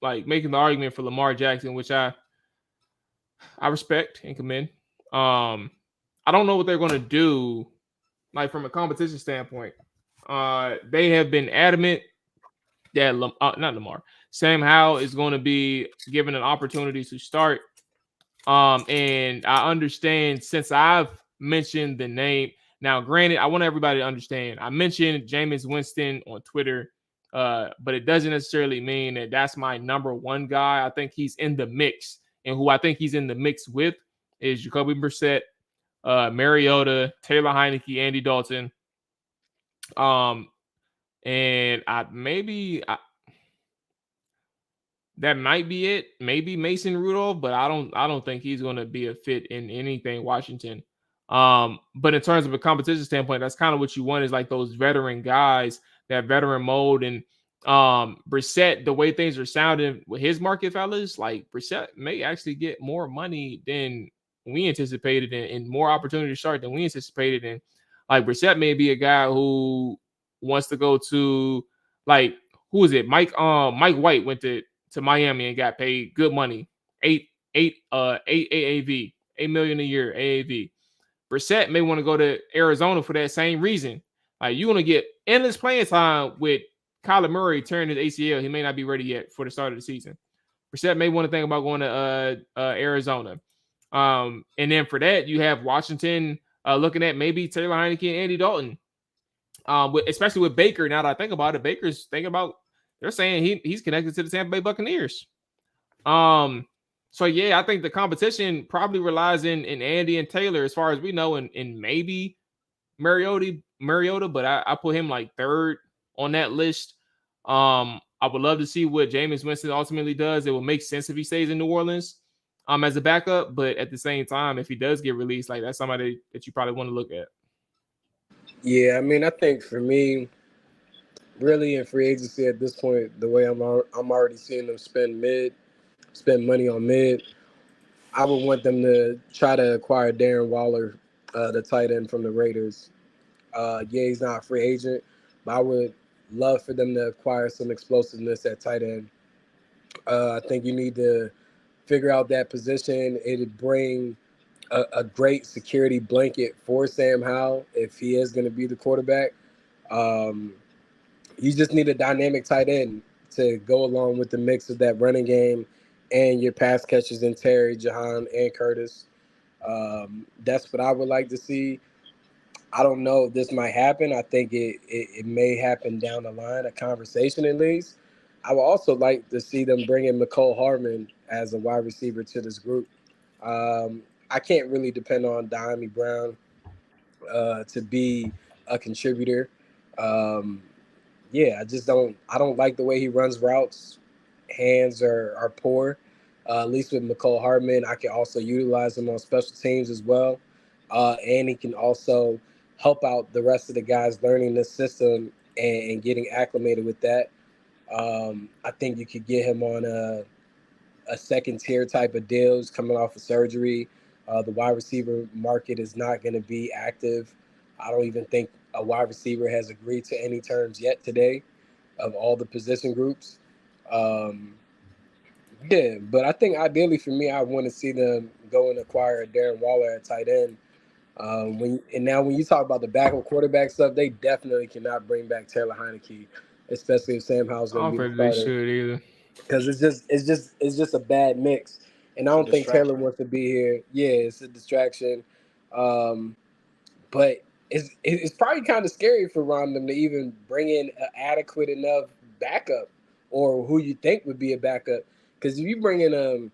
like making the argument for Lamar Jackson, which I respect and commend. I don't know what they're going to do, like from a competition standpoint. They have been adamant that not Lamar, Sam Howell is going to be given an opportunity to start. And I understand since I've mentioned the name. Now, granted, I want everybody to understand. I mentioned Jameis Winston on Twitter, but it doesn't necessarily mean that that's my number one guy. I think he's in the mix, and who I think he's in the mix with is Jacoby Brissett, Mariota, Taylor Heineke, Andy Dalton. And that might be it. Maybe Mason Rudolph, but I don't think he's going to be a fit in anything Washington. But in terms of a competition standpoint, that's kind of what you want is like those veteran guys, that veteran mode. And Brissett, the way things are sounding with his market, fellas, like Brissett may actually get more money than we anticipated and more opportunity to start than we anticipated. And like Brissett may be a guy who wants to go to, like, who is it? Mike White went to Miami and got paid good money, eight AAV, $8 million a year AAV. Brissett may want to go to Arizona for that same reason. Like, you're going to get endless playing time with Kyler Murray tearing his ACL. He may not be ready yet for the start of the season. Brissett may want to think about going to Arizona. And then for that, you have Washington looking at maybe Taylor Heineke and Andy Dalton. Especially with Baker. Now that I think about it, Baker's thinking about, they're saying he's connected to the Tampa Bay Buccaneers. So yeah, I think the competition probably relies in Andy and Taylor as far as we know, and maybe Mariota, but I put him like third on that list. I would love to see what Jameis Winston ultimately does. It will make sense if he stays in New Orleans as a backup, but at the same time, if he does get released, like that's somebody that you probably want to look at. Yeah, I mean, I think for me, really in free agency at this point, the way I'm already seeing them spend money on mid. I would want them to try to acquire Darren Waller, the tight end from the Raiders. Yeah, he's not a free agent, but I would love for them to acquire some explosiveness at tight end. I think you need to figure out that position. It'd bring a great security blanket for Sam Howell if he is going to be the quarterback. You just need a dynamic tight end to go along with the mix of that running game and your pass catchers in Terry, Jahan, and Curtis. That's what I would like to see. I don't know if this might happen. I think it may happen down the line, a conversation at least. I would also like to see them bring in Mecole Hardman as a wide receiver to this group. I can't really depend on Diami Brown to be a contributor. Yeah, I don't like the way he runs routes. Hands are poor. At least with Mecole Hardman, I can also utilize him on special teams as well. And he can also help out the rest of the guys learning this system and getting acclimated with that. I think you could get him on a second tier type of deals coming off of surgery. The wide receiver market is not going to be active. I don't even think a wide receiver has agreed to any terms yet today of all the position groups. Yeah, but I think ideally for me, I want to see them go and acquire Darren Waller at tight end. When you talk about the backup quarterback stuff, they definitely cannot bring back Taylor Heineke, especially if Sam Howell's going to be the starter. They should either, because it's just a bad mix, and I don't think Taylor wants to be here. Yeah, it's a distraction, but it's probably kind of scary for Rondon to even bring in an adequate enough backup, or who you think would be a backup. Because if you bring in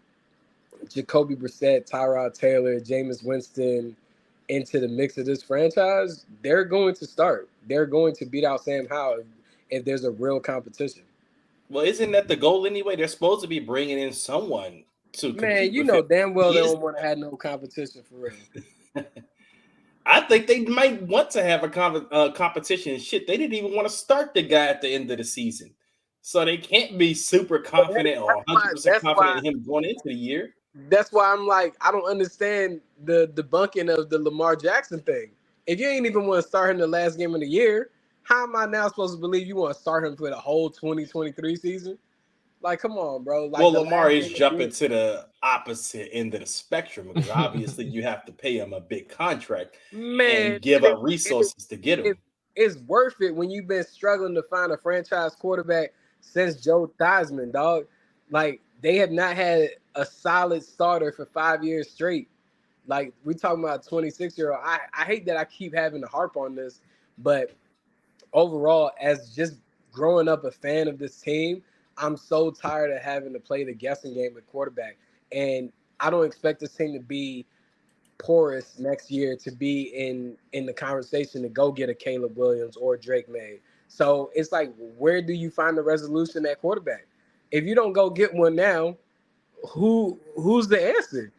Jacoby Brissett, Tyrod Taylor, Jameis Winston into the mix of this franchise, they're going to start. They're going to beat out Sam Howell if there's a real competition. Well, isn't that the goal anyway? They're supposed to be bringing in someone to compete. Man, you know damn well they don't want to have no competition for real. I think they might want to have a competition. Shit, they didn't even want to start the guy at the end of the season. So they can't be super confident or 100% confident in him going into the year. That's why I'm like, I don't understand the debunking of the Lamar Jackson thing. If you ain't even want to start him the last game of the year, how am I now supposed to believe you want to start him for the whole 2023 season? Like, come on, bro. Like Well, the Lamar last is game of the jumping year. to the opposite end of the spectrum because obviously you have to pay him a big contract Man, and give up resources to get it, him. it's worth it when you've been struggling to find a franchise quarterback since Joe Theismann, dog. Like, they have not had a solid starter for 5 years straight. Like, we talking about a 26-year-old. I hate that I keep having to harp on this, but overall, as just growing up a fan of this team, I'm so tired of having to play the guessing game with quarterback. And I don't expect this team to be porous next year to be in the conversation to go get a Caleb Williams or Drake May. So it's like, where do you find the resolution at quarterback? If you don't go get one now, who's the answer?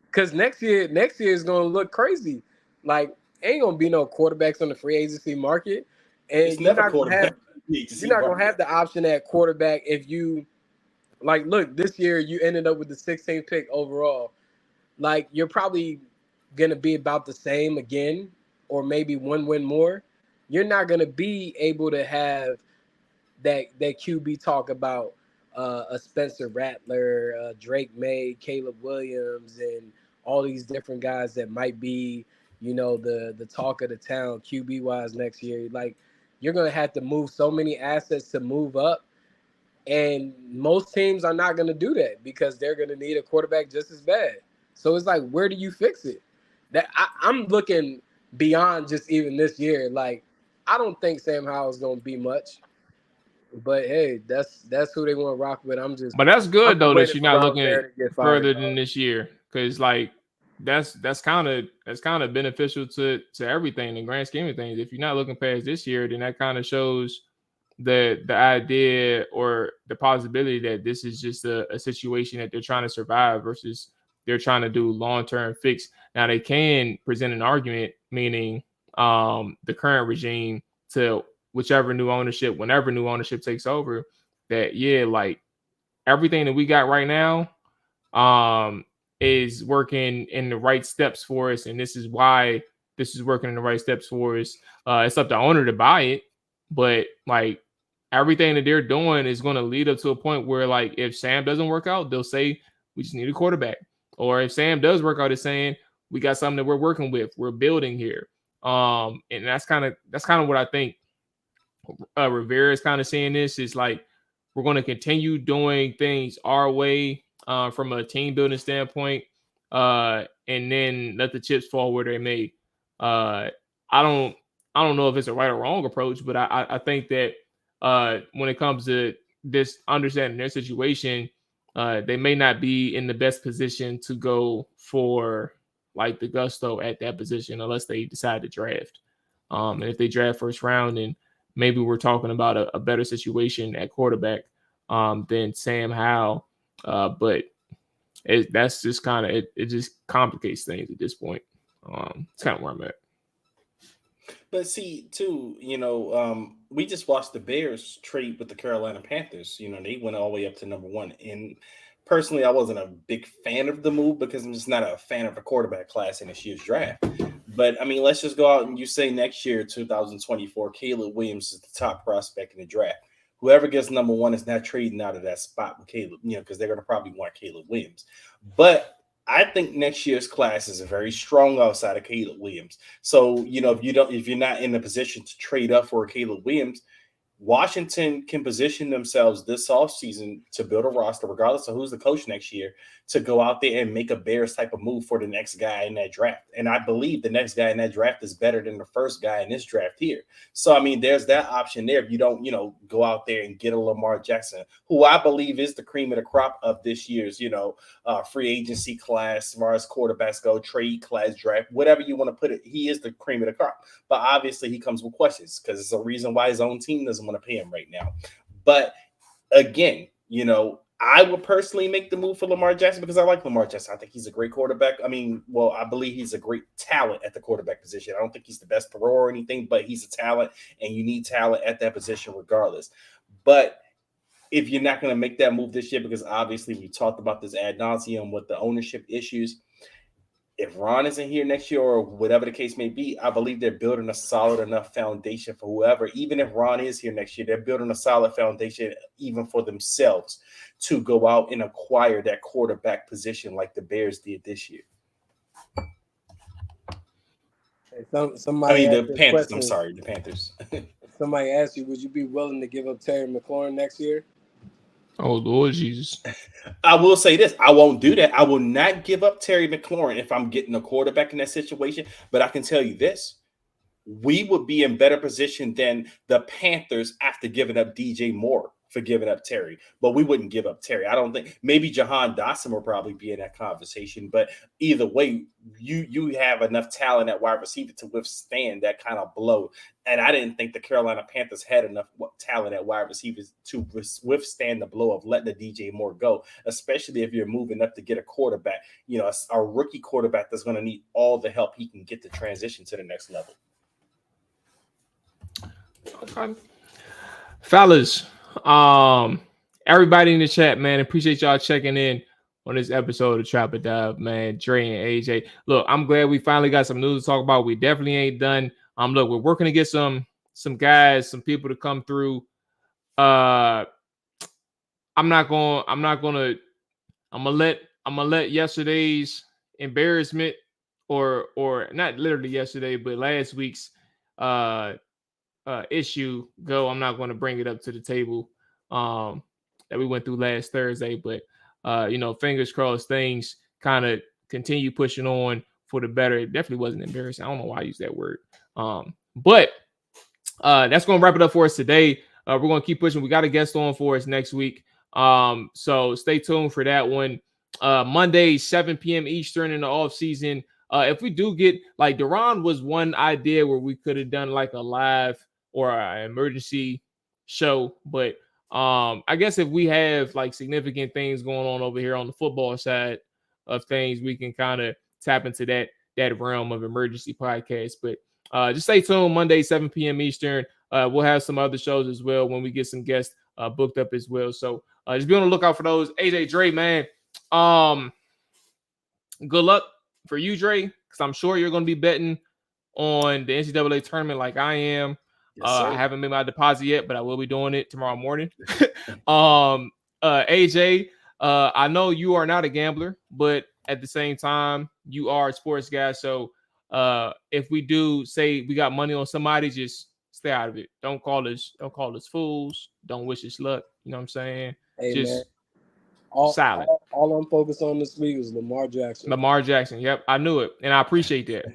Because next year is gonna look crazy. Like, ain't gonna be no quarterbacks on the free agency market, It's and never quarterback. you're not gonna have the option at quarterback if you like. Look, this year you ended up with the 16th pick overall. Like, you're probably gonna be about the same again, or maybe one win more. You're not gonna be able to have that QB talk about a Spencer Rattler, Drake May, Caleb Williams, and all these different guys that might be, the talk of the town QB wise next year. Like, you're gonna have to move so many assets to move up, and most teams are not gonna do that because they're gonna need a quarterback just as bad. So it's like, where do you fix it? I'm looking beyond just even this year. Like, I don't think Sam Howell's gonna be much. But hey, that's who they want to rock with. But that's I'm good just though that waiting you're for not Ron looking Rivera to get further fired. than this year, because like that's kind of beneficial to everything in the grand scheme of things. If you're not looking past this year, then that kind of shows the idea or the possibility that this is just a situation that they're trying to survive versus they're trying to do long-term fix. Now they can present an argument, meaning the current regime to whichever new ownership, whenever new ownership takes over, that like everything that we got right now is working in the right steps for us, and this is why this is working in the right steps for us. It's up to the owner to buy it, but like everything that they're doing is going to lead up to a point where, like, if Sam doesn't work out, they'll say we just need a quarterback, or if Sam does work out, it's saying we got something that we're working with, we're building here. And that's kind of what I think Rivera is kind of saying. This is like, we're going to continue doing things our way from a team building standpoint, and then let the chips fall where they may. I don't know if it's a right or wrong approach, but I think that when it comes to this understanding their situation, they may not be in the best position to go for like the gusto at that position unless they decide to draft. And if they draft first round, then maybe we're talking about a better situation at quarterback than Sam Howell. But that's just kind of it just complicates things at this point. It's kind of where I'm at. But see, too, we just watched the Bears trade with the Carolina Panthers. They went all the way up to number one. And personally, I wasn't a big fan of the move because I'm just not a fan of the quarterback class in this year's draft. But I mean, let's just go out and you say next year, 2024, Caleb Williams is the top prospect in the draft. Whoever gets number one is not trading out of that spot with Caleb, because they're going to probably want Caleb Williams. But I think next year's class is a very strong outside of Caleb Williams. So, if you're not in a position to trade up for Caleb Williams, Washington can position themselves this offseason to build a roster, regardless of who's the coach next year, to go out there and make a Bears type of move for the next guy in that draft. And I believe the next guy in that draft is better than the first guy in this draft here. So, I mean, there's that option there. If you don't, go out there and get a Lamar Jackson, who I believe is the cream of the crop of this year's, free agency class, as far as quarterbacks go, trade class, draft, whatever you want to put it, he is the cream of the crop. But obviously he comes with questions because it's a reason why his own team doesn't want to pay him right now. But again, I would personally make the move for Lamar Jackson because I like Lamar Jackson. I think he's a great quarterback. I believe he's a great talent at the quarterback position. I don't think he's the best thrower or anything, but he's a talent, and you need talent at that position regardless. But if you're not going to make that move this year, because obviously we talked about this ad nauseum with the ownership issues, if Ron isn't here next year or whatever the case may be, I believe they're building a solid enough foundation for whoever. Even if Ron is here next year, they're building a solid foundation even for themselves to go out and acquire that quarterback position like the Bears did this year. Somebody the asked you a Panthers. question. I'm sorry, the Panthers. Somebody asked you, would you be willing to give up Terry McLaurin next year? Oh, Lord Jesus. I will say this. I won't do that. I will not give up Terry McLaurin if I'm getting a quarterback in that situation. But I can tell you this. We would be in better position than the Panthers after giving up DJ Moore for giving up Terry. But we wouldn't give up Terry. I don't think. Maybe Jahan Dotson will probably be in that conversation. But either way, you have enough talent at wide receiver to withstand that kind of blow. And I didn't think the Carolina Panthers had enough talent at wide receivers to withstand the blow of letting the DJ Moore go, especially if you're moving up to get a quarterback, a rookie quarterback that's going to need all the help he can get to transition to the next level. Okay. Fellas, everybody in the chat, man, appreciate y'all checking in on this episode of Trap Or Dive, man. Dre and AJ. Look, I'm glad we finally got some news to talk about. We definitely ain't done. Look, we're working to get some guys, some people to come through. I'm gonna let yesterday's embarrassment or not literally yesterday, but last week's issue go. I'm not going to bring it up to the table that we went through last Thursday, but fingers crossed things kind of continue pushing on for the better. It definitely wasn't embarrassing. I don't know why I use that word. But that's going to wrap it up for us today. We're going to keep pushing. We got a guest on for us next week. So stay tuned for that one. Monday, 7 p.m. Eastern in the off season. If we do get, like, Deron was one idea where we could have done like a live or an emergency show, but I guess if we have like significant things going on over here on the football side of things, we can kind of tap into that realm of emergency podcast. But just stay tuned. Monday, 7 p.m. Eastern. We'll have some other shows as well when we get some guests booked up as well. So just be on the lookout for those. AJ, Dre, man, good luck for you, Dre, because I'm sure you're going to be betting on the NCAA tournament like I am. Yes, I haven't made my deposit yet, but I will be doing it tomorrow morning. AJ, I know you are not a gambler, but at the same time, you are a sports guy. So if we do say we got money on somebody, just stay out of it. Don't call us fools. Don't wish us luck. You know what I'm saying? Hey, just man. silent. All I'm focused on this week is Lamar Jackson. Lamar Jackson. Yep, I knew it, and I appreciate that.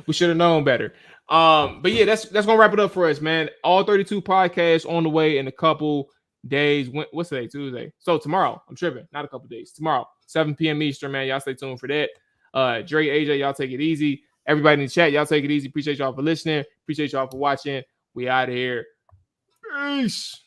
We should have known better. But yeah, that's gonna wrap it up for us, man. All 32 podcasts on the way in a couple days. What's today? Tuesday. So tomorrow, I'm tripping. Not a couple days. Tomorrow, 7 p.m. Eastern, man. Y'all stay tuned for that. Dre, AJ, y'all take it easy. Everybody in the chat, y'all take it easy. Appreciate y'all for listening. Appreciate y'all for watching. We out of here. Peace.